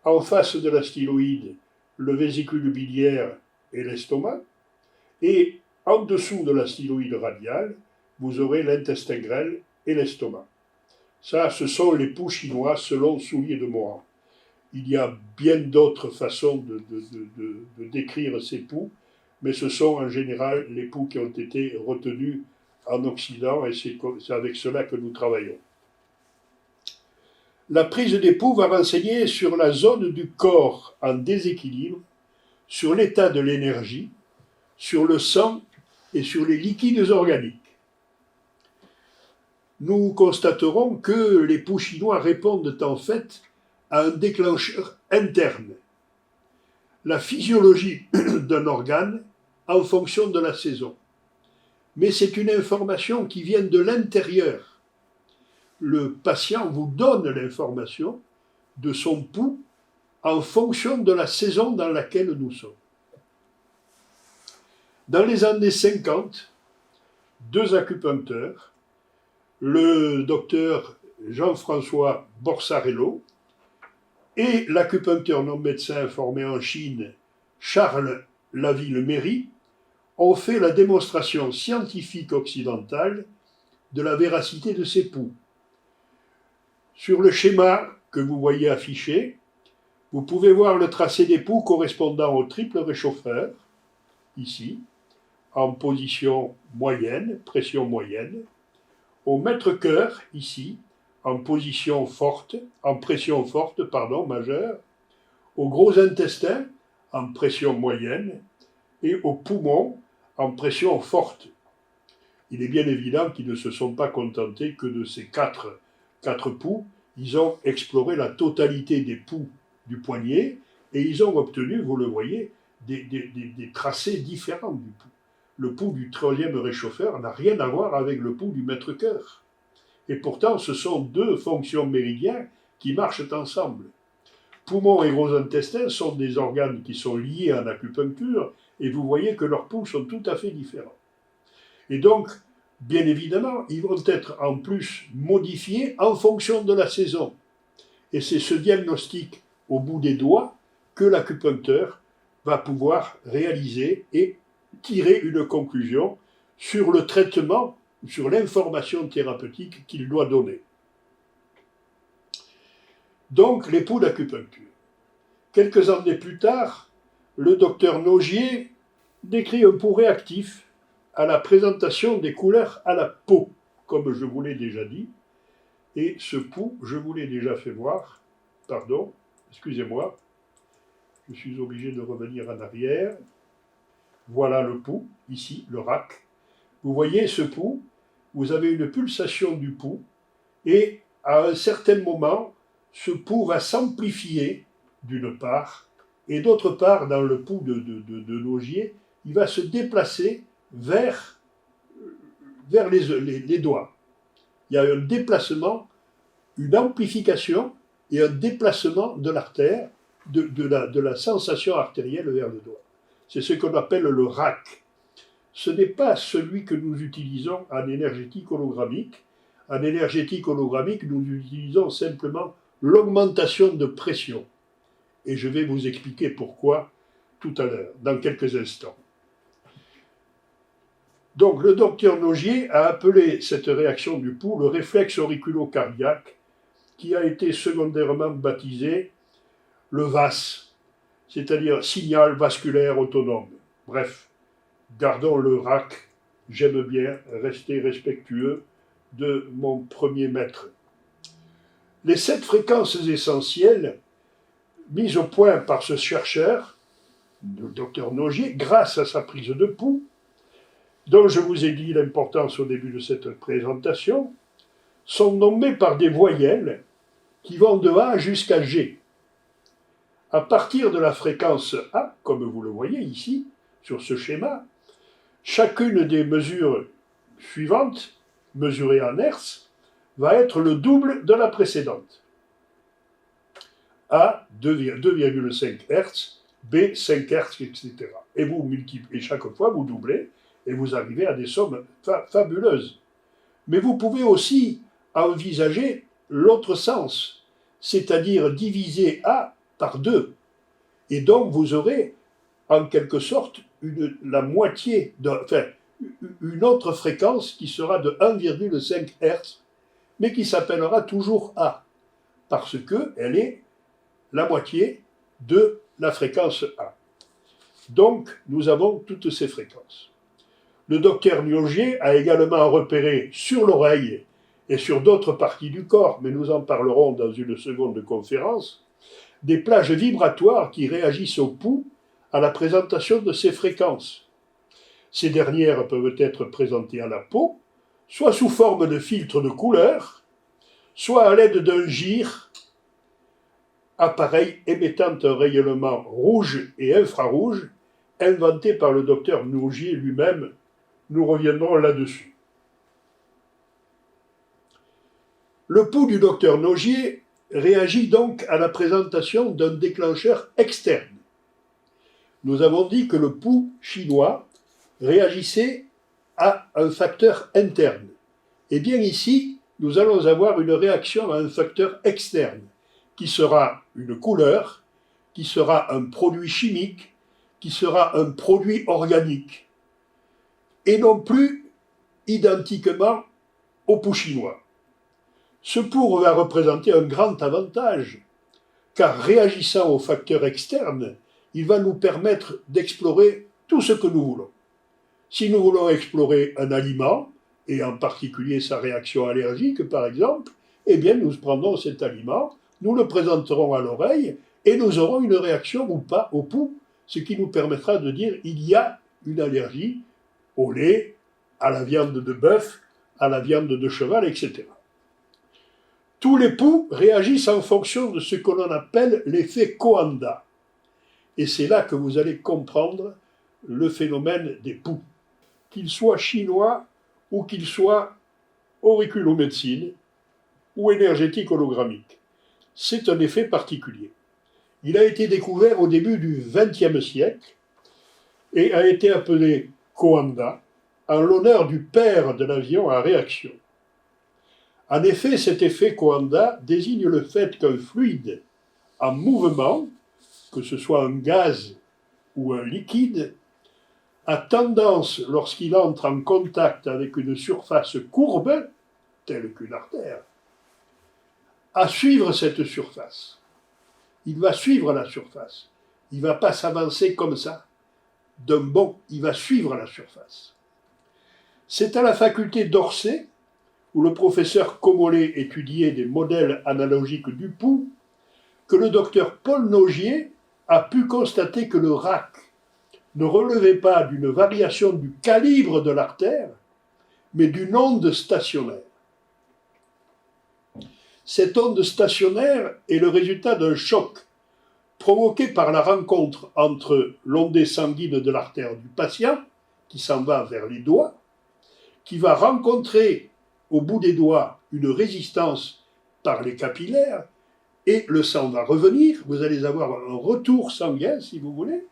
En face de la styloïde, le vésicule biliaire et l'estomac. Et en dessous de la styloïde radiale, vous aurez l'intestin grêle et l'estomac. Ça, ce sont les pouls chinois selon Soulier de Mohan. Il y a bien d'autres façons de décrire ces pouls, mais ce sont en général les poux qui ont été retenus en Occident, et c'est avec cela que nous travaillons. La prise des poux va renseigner sur la zone du corps en déséquilibre, sur l'état de l'énergie, sur le sang et sur les liquides organiques. Nous constaterons que les poux chinois répondent en fait à un déclencheur interne, la physiologie d'un organe en fonction de la saison. Mais c'est une information qui vient de l'intérieur. Le patient vous donne l'information de son pouls en fonction de la saison dans laquelle nous sommes. Dans les années 50, deux acupuncteurs, le docteur Jean-François Borsarello et l'acupuncteur non-médecin formé en Chine, Charles Laville-Méry, ont fait la démonstration scientifique occidentale de la véracité de ces poux. Sur le schéma que vous voyez affiché, vous pouvez voir le tracé des poux correspondant au triple réchauffeur, ici, en position moyenne, pression moyenne, au mètre-cœur, ici, en position forte, en pression forte, majeure, au gros intestin, en pression moyenne, et au poumon, en pression forte. Il est bien évident qu'ils ne se sont pas contentés que de ces quatre poux. Ils ont exploré la totalité des poux du poignet et ils ont obtenu, vous le voyez, des tracés différents du pouls. Le pouls du troisième réchauffeur n'a rien à voir avec le pouls du maître-cœur. Et pourtant, ce sont deux fonctions méridiennes qui marchent ensemble. Poumons et gros intestin sont des organes qui sont liés en acupuncture et vous voyez que leurs pouls sont tout à fait différents. Et donc, bien évidemment, ils vont être en plus modifiés en fonction de la saison. Et c'est ce diagnostic au bout des doigts que l'acupuncteur va pouvoir réaliser et tirer une conclusion sur le traitement, sur l'information thérapeutique qu'il doit donner. Donc, les poux d'acupuncture. Quelques années plus tard, le docteur Nogier décrit un pouls réactif à la présentation des couleurs à la peau, comme je vous l'ai déjà dit. Et ce pouls, je vous l'ai déjà fait voir, pardon, excusez-moi, je suis obligé de revenir en arrière. Voilà le pouls, ici, le rack. Vous voyez ce pouls, vous avez une pulsation du pouls, et à un certain moment, ce pouls va s'amplifier d'une part, et d'autre part, dans le pouls de Nogier, il va se déplacer vers les doigts. Il y a un déplacement, une amplification et un déplacement de l'artère, de la sensation artérielle vers le doigt. C'est ce qu'on appelle le rack. Ce n'est pas celui que nous utilisons en énergétique hologrammique. En énergétique hologrammique, nous utilisons simplement l'augmentation de pression. Et je vais vous expliquer pourquoi tout à l'heure, dans quelques instants. Donc, le docteur Nogier a appelé cette réaction du pouls le réflexe auriculo-cardiaque, qui a été secondairement baptisé le VAS, c'est-à-dire signal vasculaire autonome. Bref, gardons le RAC, j'aime bien rester respectueux de mon premier maître. Les 7 fréquences essentielles mises au point par ce chercheur, le docteur Nogier, grâce à sa prise de pouls, dont je vous ai dit l'importance au début de cette présentation, sont nommées par des voyelles qui vont de A jusqu'à G. À partir de la fréquence A, comme vous le voyez ici, sur ce schéma, chacune des mesures suivantes, mesurées en Hertz, va être le double de la précédente. A, 2,5 Hertz, B, 5 Hertz, etc. Et vous multipliez, chaque fois vous doublez, et vous arrivez à des sommes fabuleuses. Mais vous pouvez aussi envisager l'autre sens, c'est-à-dire diviser A par 2. Et donc vous aurez en quelque sorte la moitié, une autre fréquence qui sera de 1,5 Hz, mais qui s'appellera toujours A, parce qu'elle est la moitié de la fréquence A. Donc, nous avons toutes ces fréquences. Le docteur Nogier a également repéré sur l'oreille et sur d'autres parties du corps, mais nous en parlerons dans une seconde conférence, des plages vibratoires qui réagissent au pouls à la présentation de ces fréquences. Ces dernières peuvent être présentées à la peau, soit sous forme de filtres de couleur, soit à l'aide d'un gire, appareil émettant un rayonnement rouge et infrarouge, inventé par le docteur Nogier lui-même. Nous reviendrons là-dessus. Le pouls du docteur Nogier réagit donc à la présentation d'un déclencheur externe. Nous avons dit que le pouls chinois réagissait à un facteur interne. Eh bien ici, nous allons avoir une réaction à un facteur externe, qui sera une couleur, qui sera un produit chimique, qui sera un produit organique, et non plus identiquement au pouls chinois. Ce pouls va représenter un grand avantage, car réagissant aux facteurs externes, il va nous permettre d'explorer tout ce que nous voulons. Si nous voulons explorer un aliment, et en particulier sa réaction allergique par exemple, eh bien nous prendrons cet aliment, nous le présenterons à l'oreille, et nous aurons une réaction ou pas au pouls, ce qui nous permettra de dire il y a une allergie au lait, à la viande de bœuf, à la viande de cheval, etc. Tous les pouls réagissent en fonction de ce que l'on appelle l'effet Coanda. Et c'est là que vous allez comprendre le phénomène des pouls. Qu'ils soient chinois ou qu'ils soient auriculomédecine ou énergétique hologrammique. C'est un effet particulier. Il a été découvert au début du XXe siècle et a été appelé Coanda en l'honneur du père de l'avion à réaction. En effet, cet effet Coanda désigne le fait qu'un fluide en mouvement, que ce soit un gaz ou un liquide, a tendance, lorsqu'il entre en contact avec une surface courbe, telle qu'une artère, à suivre cette surface. Il va suivre la surface. Il ne va pas s'avancer comme ça. D'un bond, il va suivre la surface. C'est à la faculté d'Orsay, où le professeur Comollet étudiait des modèles analogiques du pouls, que le docteur Paul Nogier a pu constater que le RAC ne relevait pas d'une variation du calibre de l'artère, mais d'une onde stationnaire. Cette onde stationnaire est le résultat d'un choc provoqué par la rencontre entre l'ondée sanguine de l'artère du patient, qui s'en va vers les doigts, qui va rencontrer au bout des doigts une résistance par les capillaires, et le sang va revenir, vous allez avoir un retour sanguin, si vous voulez,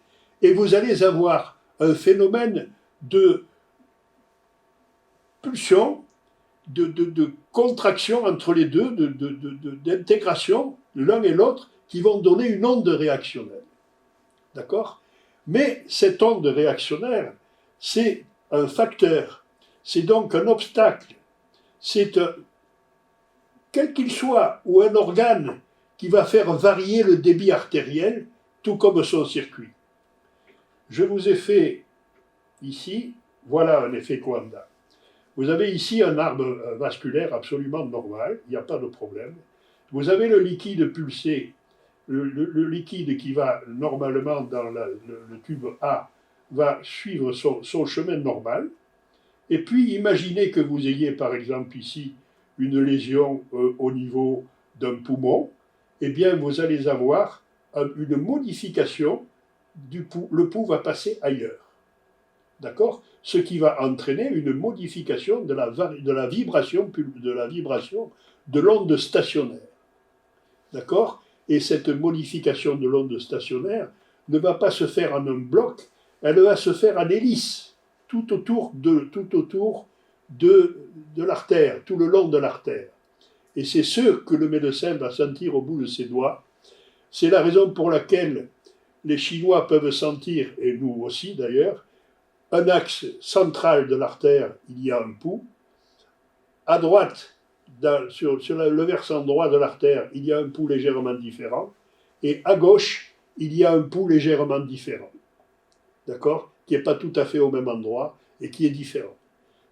et vous allez avoir un phénomène de pulsion, de contraction entre les deux, d'intégration l'un et l'autre, qui vont donner une onde réactionnelle. D'accord ? Mais cette onde réactionnaire, c'est un facteur, c'est donc un obstacle, c'est quel qu'il soit, ou un organe qui va faire varier le débit artériel, tout comme son circuit. Je vous ai fait ici, voilà un effet Coanda. Vous avez ici un arbre vasculaire absolument normal, il n'y a pas de problème. Vous avez le liquide pulsé, le liquide qui va normalement dans le tube A, va suivre son chemin normal. Et puis imaginez que vous ayez par exemple ici une lésion au niveau d'un poumon, eh bien vous allez avoir une modification du pouls, le pouls va passer ailleurs. D'accord ? Ce qui va entraîner une modification de la vibration de l'onde stationnaire. D'accord ? Et cette modification de l'onde stationnaire ne va pas se faire en un bloc, elle va se faire en hélice, tout autour de l'artère, tout le long de l'artère. Et c'est ce que le médecin va sentir au bout de ses doigts. C'est la raison pour laquelle les Chinois peuvent sentir, et nous aussi d'ailleurs, un axe central de l'artère, il y a un pouls. À droite, sur le versant droit de l'artère, il y a un pouls légèrement différent. Et à gauche, il y a un pouls légèrement différent. d'accord, qui n'est pas tout à fait au même endroit et qui est différent.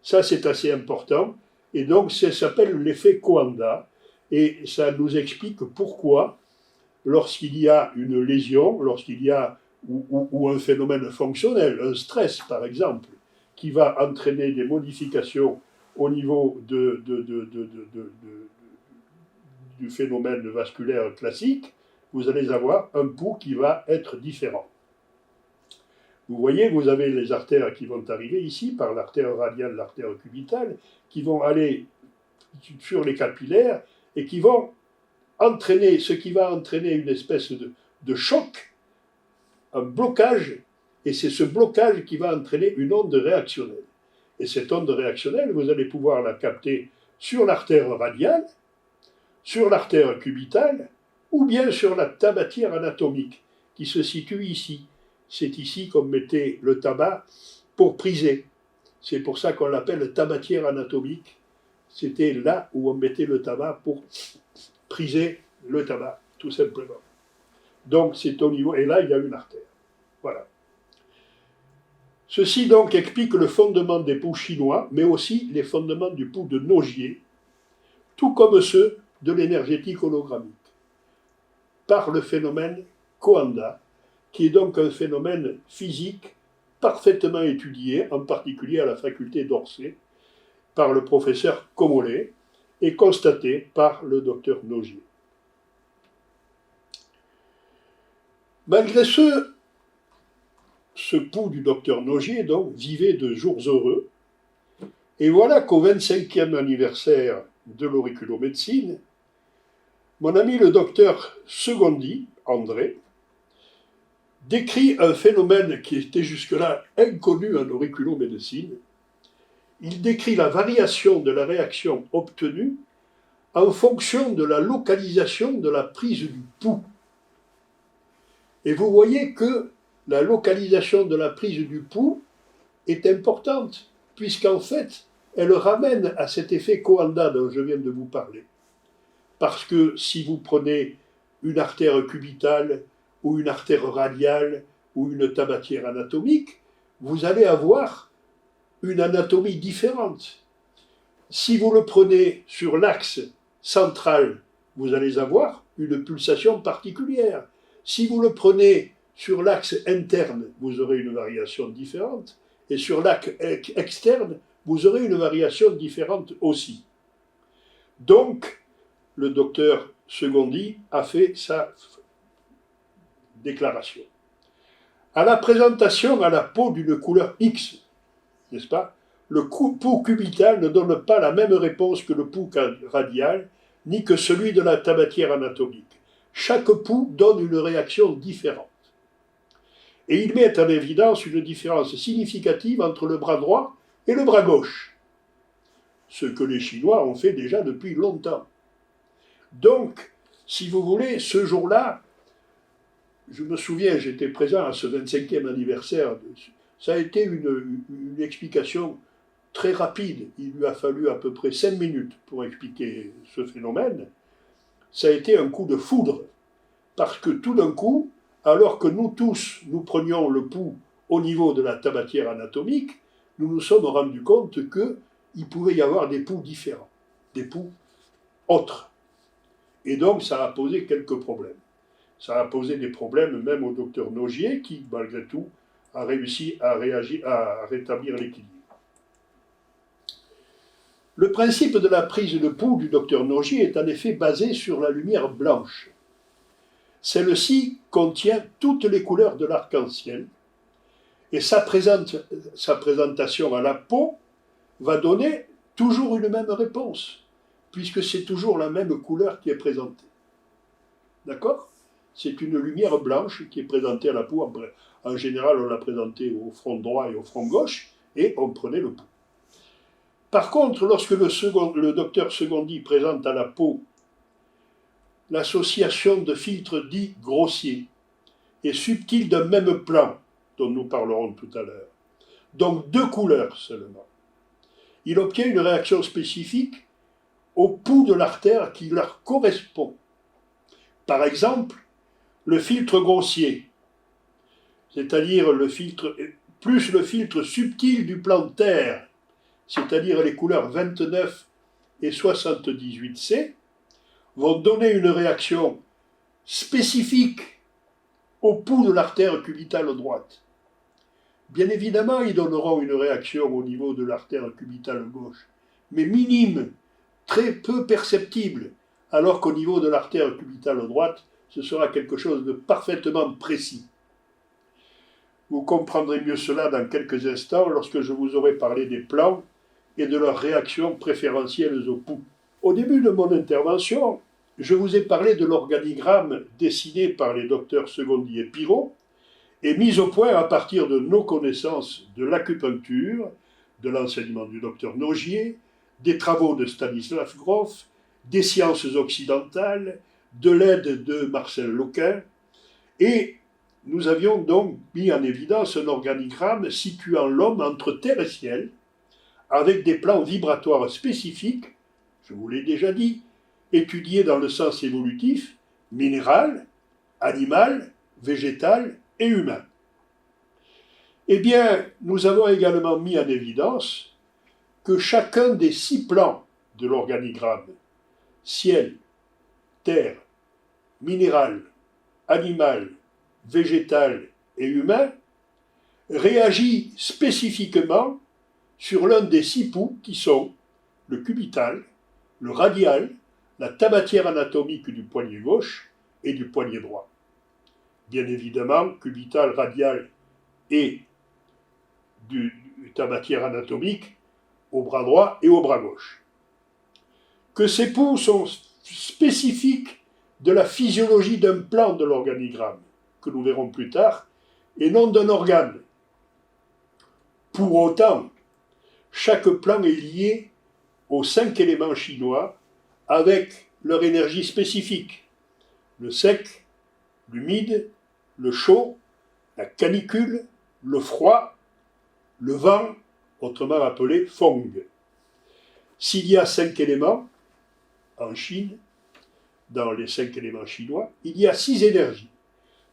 Ça, c'est assez important. Et donc, ça s'appelle l'effet Coanda. Et ça nous explique pourquoi, lorsqu'il y a une lésion, lorsqu'il y a ou un phénomène fonctionnel, un stress par exemple, qui va entraîner des modifications au niveau du phénomène vasculaire classique, vous allez avoir un pouls qui va être différent. Vous voyez, vous avez les artères qui vont arriver ici par l'artère radiale, l'artère cubitale, qui vont aller sur les capillaires et qui vont entraîner, ce qui va entraîner une espèce de choc, un blocage, et c'est ce blocage qui va entraîner une onde réactionnelle. Et cette onde réactionnelle, vous allez pouvoir la capter sur l'artère radiale, sur l'artère cubitale, ou bien sur la tabatière anatomique, qui se situe ici. C'est ici qu'on mettait le tabac pour priser. C'est pour ça qu'on l'appelle tabatière anatomique. C'était là où on mettait le tabac pour priser le tabac, tout simplement. Donc c'est au niveau, et là il y a une artère. Voilà. Ceci donc explique le fondement des poux chinois, mais aussi les fondements du pouls de Nogier, tout comme ceux de l'énergétique hologrammique, par le phénomène Coanda, qui est donc un phénomène physique parfaitement étudié, en particulier à la faculté d'Orsay, par le professeur Comollet, et constaté par le docteur Nogier. Malgré ce pouls du docteur Nogier, donc, vivait de jours heureux, et voilà qu'au 25e anniversaire de l'auriculomédecine, mon ami le docteur Segondi, André, décrit un phénomène qui était jusque-là inconnu en auriculomédecine. Il décrit la variation de la réaction obtenue en fonction de la localisation de la prise du pouls. Et vous voyez que la localisation de la prise du pouls est importante, puisqu'en fait, elle ramène à cet effet Coanda dont je viens de vous parler. Parce que si vous prenez une artère cubitale, ou une artère radiale, ou une tabatière anatomique, vous allez avoir une anatomie différente. Si vous le prenez sur l'axe central, vous allez avoir une pulsation particulière. Si vous le prenez sur l'axe interne, vous aurez une variation différente. Et sur l'axe externe, vous aurez une variation différente aussi. Donc, le docteur Segondi a fait sa déclaration. À la présentation à la peau d'une couleur X, n'est-ce pas, le pouls cubital ne donne pas la même réponse que le pouls radial, ni que celui de la tabatière anatomique. Chaque pouls donne une réaction différente. Et il met en évidence une différence significative entre le bras droit et le bras gauche, ce que les Chinois ont fait déjà depuis longtemps. Donc, si vous voulez, ce jour-là, je me souviens, j'étais présent à ce 25e anniversaire, ça a été une explication très rapide, il lui a fallu à peu près 5 minutes pour expliquer ce phénomène. Ça a été un coup de foudre, parce que tout d'un coup, alors que nous tous, nous prenions le pouls au niveau de la tabatière anatomique, nous nous sommes rendus compte qu'il pouvait y avoir des pouls différents, des pouls autres. Et donc ça a posé quelques problèmes. Ça a posé des problèmes même au docteur Nogier, qui, malgré tout, a réussi à rétablir l'équilibre. Le principe de la prise de pouls du docteur Nogier est en effet basé sur la lumière blanche. Celle-ci contient toutes les couleurs de l'arc-en-ciel, et sa présentation à la peau va donner toujours une même réponse, puisque c'est toujours la même couleur qui est présentée. D'accord ? C'est une lumière blanche qui est présentée à la peau. En général, on la présentait au front droit et au front gauche, et on prenait le pouls. Par contre, lorsque le docteur Segondi présente à la peau l'association de filtres dits grossiers et subtils d'un même plan, dont nous parlerons tout à l'heure, donc 2 couleurs seulement, il obtient une réaction spécifique au pouls de l'artère qui leur correspond. Par exemple, le filtre grossier, c'est-à-dire le filtre, plus le filtre subtil du plan Terre, c'est-à-dire les couleurs 29 et 78C, vont donner une réaction spécifique au pouls de l'artère cubitale droite. Bien évidemment, ils donneront une réaction au niveau de l'artère cubitale gauche, mais minime, très peu perceptible, alors qu'au niveau de l'artère cubitale droite, ce sera quelque chose de parfaitement précis. Vous comprendrez mieux cela dans quelques instants lorsque je vous aurai parlé des plans et de leurs réactions préférentielles au pouls. Au début de mon intervention, je vous ai parlé de l'organigramme dessiné par les docteurs Segondi et Pirot et mis au point à partir de nos connaissances de l'acupuncture, de l'enseignement du docteur Nogier, des travaux de Stanisław Grof, des sciences occidentales, de l'aide de Marcel Loquin, et nous avions donc mis en évidence un organigramme situant l'homme entre terre et ciel, avec des plans vibratoires spécifiques, je vous l'ai déjà dit, étudiés dans le sens évolutif, minéral, animal, végétal et humain. Eh bien, nous avons également mis en évidence que chacun des 6 plans de l'organigramme, ciel, terre, minéral, animal, végétal et humain, réagit spécifiquement sur l'un des 6 pouls qui sont le cubital, le radial, la tabatière anatomique du poignet gauche et du poignet droit. Bien évidemment, cubital, radial et du tabatière anatomique au bras droit et au bras gauche. Que ces pouls sont spécifiques de la physiologie d'un plan de l'organigramme, que nous verrons plus tard, et non d'un organe. Pour autant, chaque plan est lié aux 5 éléments chinois avec leur énergie spécifique. Le sec, l'humide, le chaud, la canicule, le froid, le vent, autrement appelé feng. S'il y a 5 éléments en Chine, dans les 5 éléments chinois, il y a 6 énergies.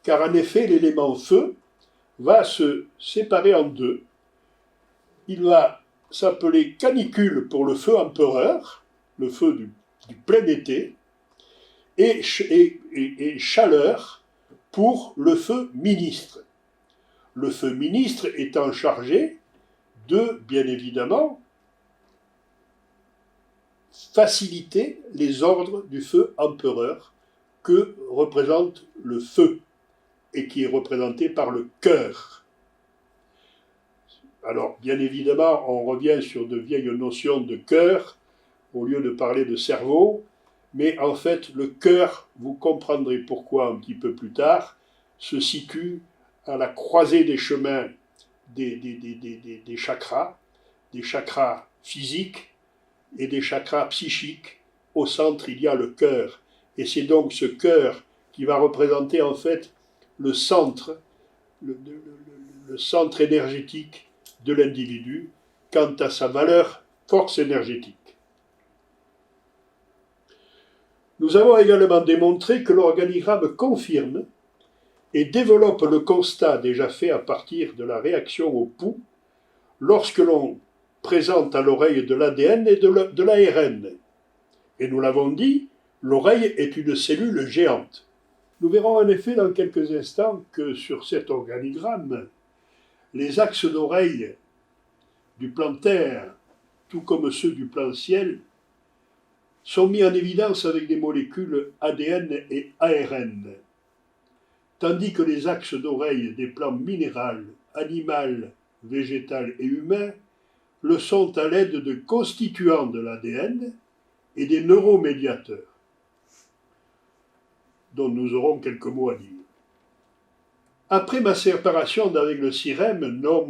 Car en effet, l'élément feu va se séparer en 2. Il va s'appeler canicule pour le feu empereur, le feu du plein été, et chaleur pour le feu ministre. Le feu ministre étant chargé de, bien évidemment, faciliter les ordres du feu empereur que représente le feu et qui est représenté par le cœur. Alors, bien évidemment, on revient sur de vieilles notions de cœur au lieu de parler de cerveau, mais en fait, le cœur, vous comprendrez pourquoi un petit peu plus tard, se situe à la croisée des chemins des chakras physiques et des chakras psychiques. Au centre, il y a le cœur. Et c'est donc ce cœur qui va représenter en fait le centre, le centre énergétique de l'individu quant à sa valeur force énergétique. Nous avons également démontré que l'organigramme confirme et développe le constat déjà fait à partir de la réaction au pouls lorsque l'on présente à l'oreille de l'ADN et de l'ARN. Et nous l'avons dit, l'oreille est une cellule géante. Nous verrons en effet dans quelques instants que sur cet organigramme, les axes d'oreille du plan Terre, tout comme ceux du plan Ciel, sont mis en évidence avec des molécules ADN et ARN, tandis que les axes d'oreille des plans minéral, animal, végétal et humain le sont à l'aide de constituants de l'ADN et des neuromédiateurs, dont nous aurons quelques mots à dire. Après ma séparation avec le CIREM, nom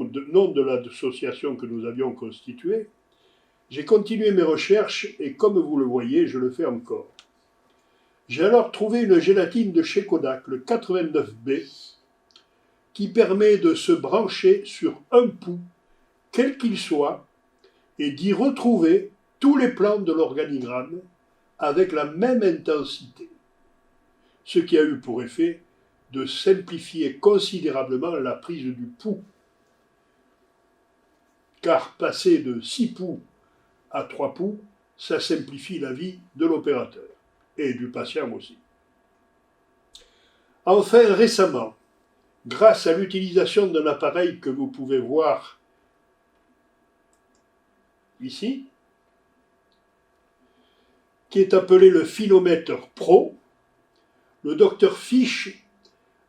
de l'association que nous avions constituée, j'ai continué mes recherches et comme vous le voyez, je le fais encore. J'ai alors trouvé une gélatine de chez Kodak, le 89B, qui permet de se brancher sur un pouls, quel qu'il soit, et d'y retrouver tous les plans de l'organigramme avec la même intensité. Ce qui a eu pour effet de simplifier considérablement la prise du pouls. Car passer de 6 poux à 3 poux, ça simplifie la vie de l'opérateur et du patient aussi. Enfin, récemment, grâce à l'utilisation d'un appareil que vous pouvez voir ici, qui est appelé le Phinomètre Pro, le docteur Fisch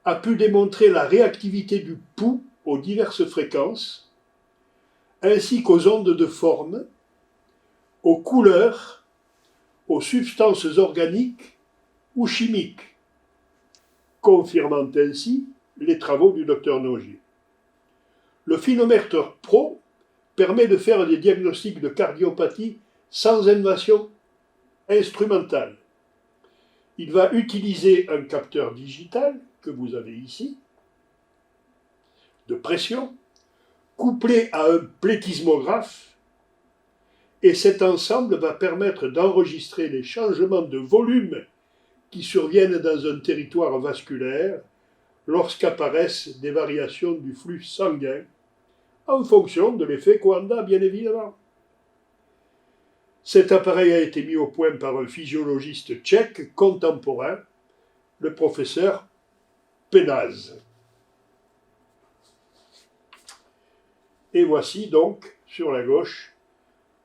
a pu démontrer la réactivité du pouls aux diverses fréquences, ainsi qu'aux ondes de forme, aux couleurs, aux substances organiques ou chimiques, confirmant ainsi les travaux du docteur Nogier. Le Phinomètre Pro permet de faire des diagnostics de cardiopathie sans innovation instrumentale. Il va utiliser un capteur digital que vous avez ici, de pression, couplé à un pléthysmographe, et cet ensemble va permettre d'enregistrer les changements de volume qui surviennent dans un territoire vasculaire lorsqu'apparaissent des variations du flux sanguin, en fonction de l'effet Coanda, bien évidemment. Cet appareil a été mis au point par un physiologiste tchèque contemporain, le professeur Penaz. Et voici donc, sur la gauche,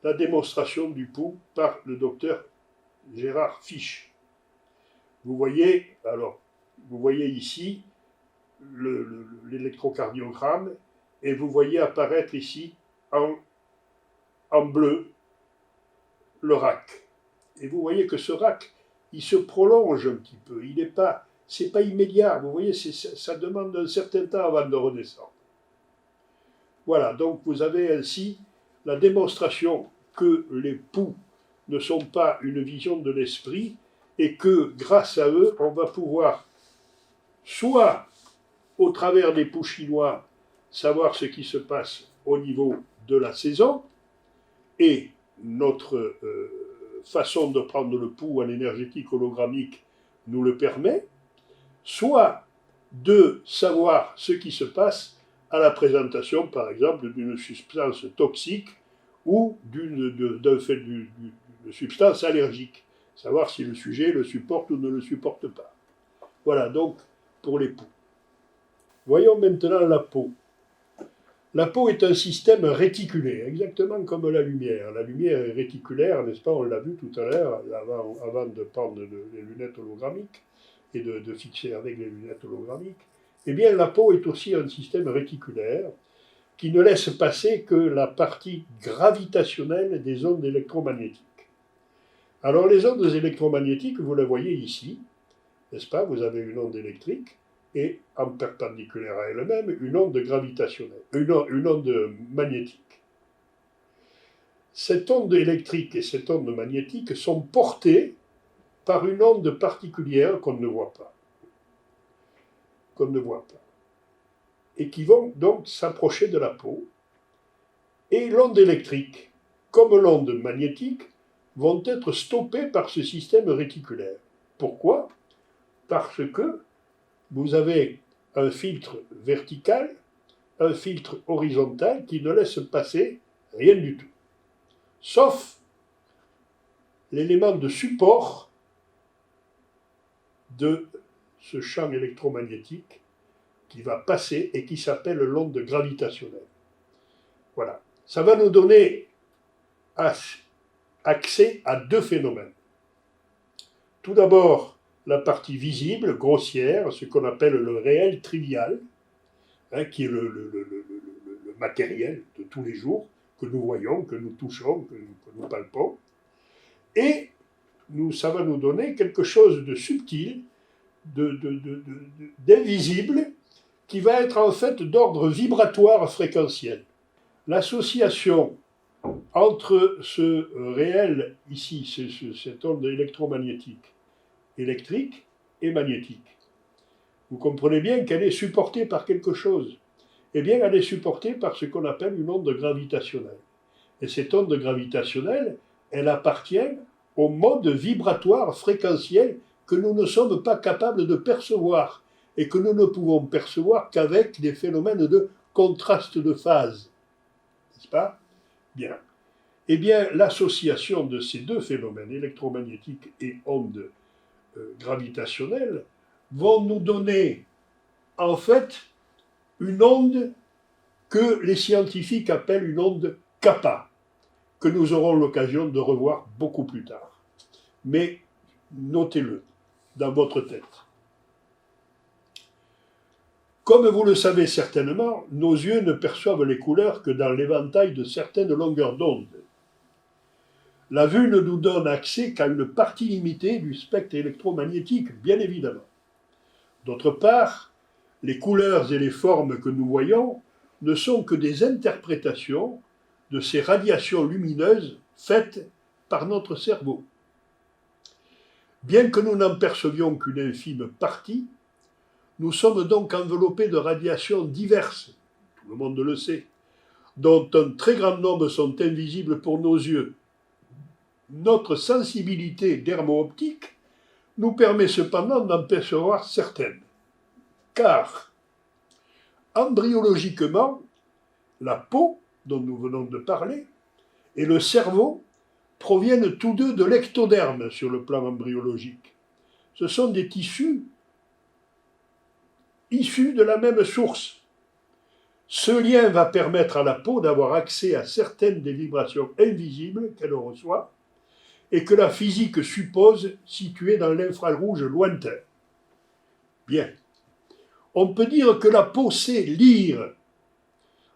la démonstration du pouls par le docteur Gérard Fisch. Vous voyez ici l'électrocardiogramme et vous voyez apparaître ici en bleu le rack. Et vous voyez que ce rack, il se prolonge un petit peu. C'est pas immédiat. Vous voyez, ça demande un certain temps avant de redescendre. Voilà, donc vous avez ainsi la démonstration que les pouls ne sont pas une vision de l'esprit et que grâce à eux, on va pouvoir soit au travers des pouls chinois savoir ce qui se passe au niveau de la saison et notre façon de prendre le pouls en énergétique hologrammique nous le permet, soit de savoir ce qui se passe à la présentation, par exemple, d'une substance toxique ou d'une substance allergique, savoir si le sujet le supporte ou ne le supporte pas. Voilà donc pour les poux. Voyons maintenant la peau. La peau est un système réticulaire, exactement comme la lumière. La lumière est réticulaire, n'est-ce pas? On l'a vu tout à l'heure, avant de prendre les lunettes hologrammiques et de fixer avec les lunettes hologrammiques. Eh bien, la peau est aussi un système réticulaire qui ne laisse passer que la partie gravitationnelle des ondes électromagnétiques. Alors, les ondes électromagnétiques, vous la voyez ici, n'est-ce pas? Vous avez une onde électrique et en perpendiculaire à elle-même, une onde gravitationnelle, une onde magnétique. Cette onde électrique et cette onde magnétique sont portées par une onde particulière qu'on ne voit pas. Et qui vont donc s'approcher de la peau. Et l'onde électrique, comme l'onde magnétique, vont être stoppées par ce système réticulaire. Pourquoi? Parce que vous avez un filtre vertical, un filtre horizontal qui ne laisse passer rien du tout. Sauf l'élément de support de ce champ électromagnétique qui va passer et qui s'appelle l'onde gravitationnelle. Voilà. Ça va nous donner accès à deux phénomènes. Tout d'abord, la partie visible, grossière, ce qu'on appelle le réel trivial, qui est le matériel de tous les jours, que nous voyons, que nous touchons, que nous palpons. Et ça va nous donner quelque chose de subtil, d'invisible, qui va être en fait d'ordre vibratoire fréquentiel. L'association entre ce réel ici, cette onde électromagnétique, électrique et magnétique, vous comprenez bien qu'elle est supportée par quelque chose. Eh bien, elle est supportée par ce qu'on appelle une onde gravitationnelle. Et cette onde gravitationnelle, elle appartient au mode vibratoire fréquentiel que nous ne sommes pas capables de percevoir et que nous ne pouvons percevoir qu'avec des phénomènes de contraste de phase. N'est-ce pas? Bien. Eh bien, l'association de ces deux phénomènes, électromagnétiques et ondes gravitationnelles, vont nous donner, en fait, une onde que les scientifiques appellent une onde kappa, que nous aurons l'occasion de revoir beaucoup plus tard. Mais notez-le dans votre tête. Comme vous le savez certainement, nos yeux ne perçoivent les couleurs que dans l'éventail de certaines longueurs d'onde. La vue ne nous donne accès qu'à une partie limitée du spectre électromagnétique, bien évidemment. D'autre part, les couleurs et les formes que nous voyons ne sont que des interprétations de ces radiations lumineuses faites par notre cerveau. Bien que nous n'en percevions qu'une infime partie, nous sommes donc enveloppés de radiations diverses, tout le monde le sait, dont un très grand nombre sont invisibles pour nos yeux. Notre sensibilité dermo-optique nous permet cependant d'en percevoir certaines. Car, embryologiquement, la peau, dont nous venons de parler, et le cerveau proviennent tous deux de l'ectoderme sur le plan embryologique. Ce sont des tissus issus de la même source. Ce lien va permettre à la peau d'avoir accès à certaines des vibrations invisibles qu'elle reçoit et que la physique suppose situées dans l'infrarouge lointain. Bien. On peut dire que la peau sait lire.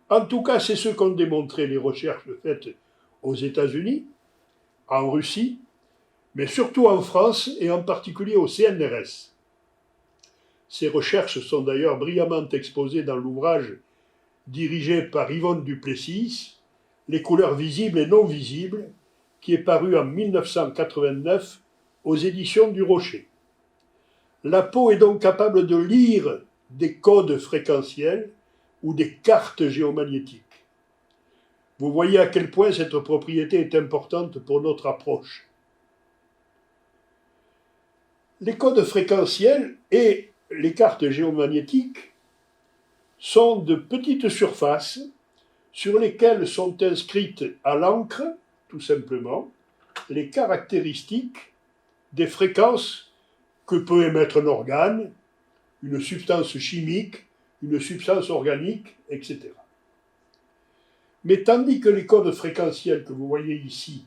En tout cas, c'est ce qu'ont démontré les recherches faites aux États-Unis, en Russie, mais surtout en France et en particulier au CNRS. Ces recherches sont d'ailleurs brillamment exposées dans l'ouvrage dirigé par Yvonne Duplessis, Les couleurs visibles et non visibles, qui est paru en 1989 aux éditions du Rocher. La peau est donc capable de lire des codes fréquentiels ou des cartes géomagnétiques. Vous voyez à quel point cette propriété est importante pour notre approche. Les codes fréquentiels et les cartes géomagnétiques sont de petites surfaces sur lesquelles sont inscrites à l'encre, tout simplement, les caractéristiques des fréquences que peut émettre un organe, une substance chimique, une substance organique, etc. Mais tandis que les codes fréquentiels que vous voyez ici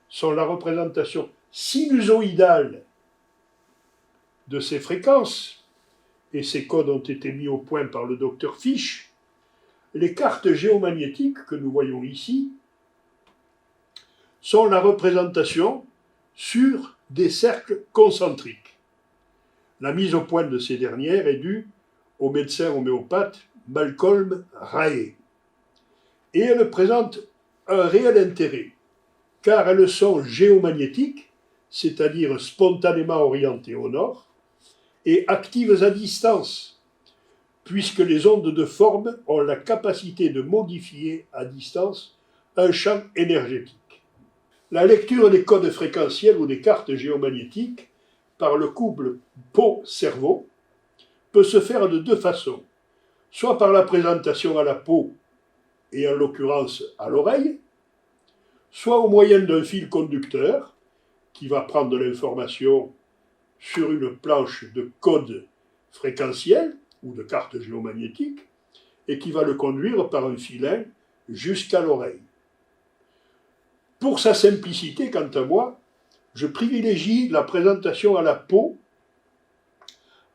sont la représentation sinusoïdale de ces fréquences, et ces codes ont été mis au point par le docteur Fish, les cartes géomagnétiques que nous voyons ici sont la représentation sur des cercles concentriques. La mise au point de ces dernières est due au médecin homéopathe Malcolm Rahe. Et elles présentent un réel intérêt, car elles sont géomagnétiques, c'est-à-dire spontanément orientées au nord, et actives à distance, puisque les ondes de forme ont la capacité de modifier à distance un champ énergétique. La lecture des codes fréquentiels ou des cartes géomagnétiques par le couple peau-cerveau peut se faire de deux façons, soit par la présentation à la peau et en l'occurrence à l'oreille, soit au moyen d'un fil conducteur qui va prendre l'information sur une planche de code fréquentiel ou de carte géomagnétique et qui va le conduire par un filin jusqu'à l'oreille. Pour sa simplicité, quant à moi, je privilégie la présentation à la peau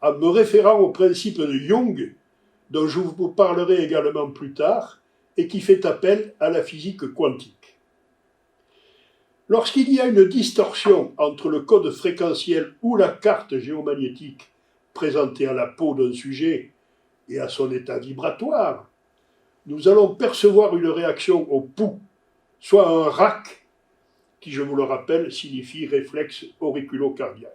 en me référant au principe de Young, dont je vous parlerai également plus tard, et qui fait appel à la physique quantique. Lorsqu'il y a une distorsion entre le code fréquentiel ou la carte géomagnétique présentée à la peau d'un sujet et à son état vibratoire, nous allons percevoir une réaction au pouls, soit un RAC, qui, je vous le rappelle, signifie réflexe auriculo-cardiaque.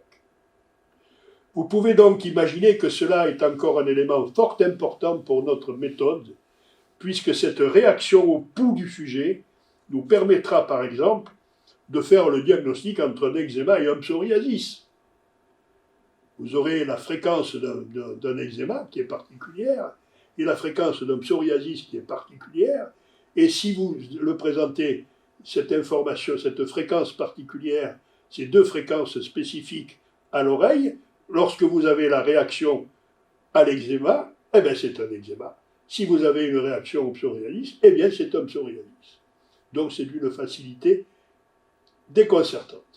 Vous pouvez donc imaginer que cela est encore un élément fort important pour notre méthode, puisque cette réaction au pouls du sujet nous permettra, par exemple, de faire le diagnostic entre un eczéma et un psoriasis. vous aurez la fréquence d'un eczéma qui est particulière, et la fréquence d'un psoriasis qui est particulière, et si vous le présentez, cette information, cette fréquence particulière, ces deux fréquences spécifiques à l'oreille, lorsque vous avez la réaction à l'eczéma, eh bien c'est un eczéma. Si vous avez une réaction au psoriasis, eh bien c'est un psoriasis. Donc c'est d'une facilité déconcertante.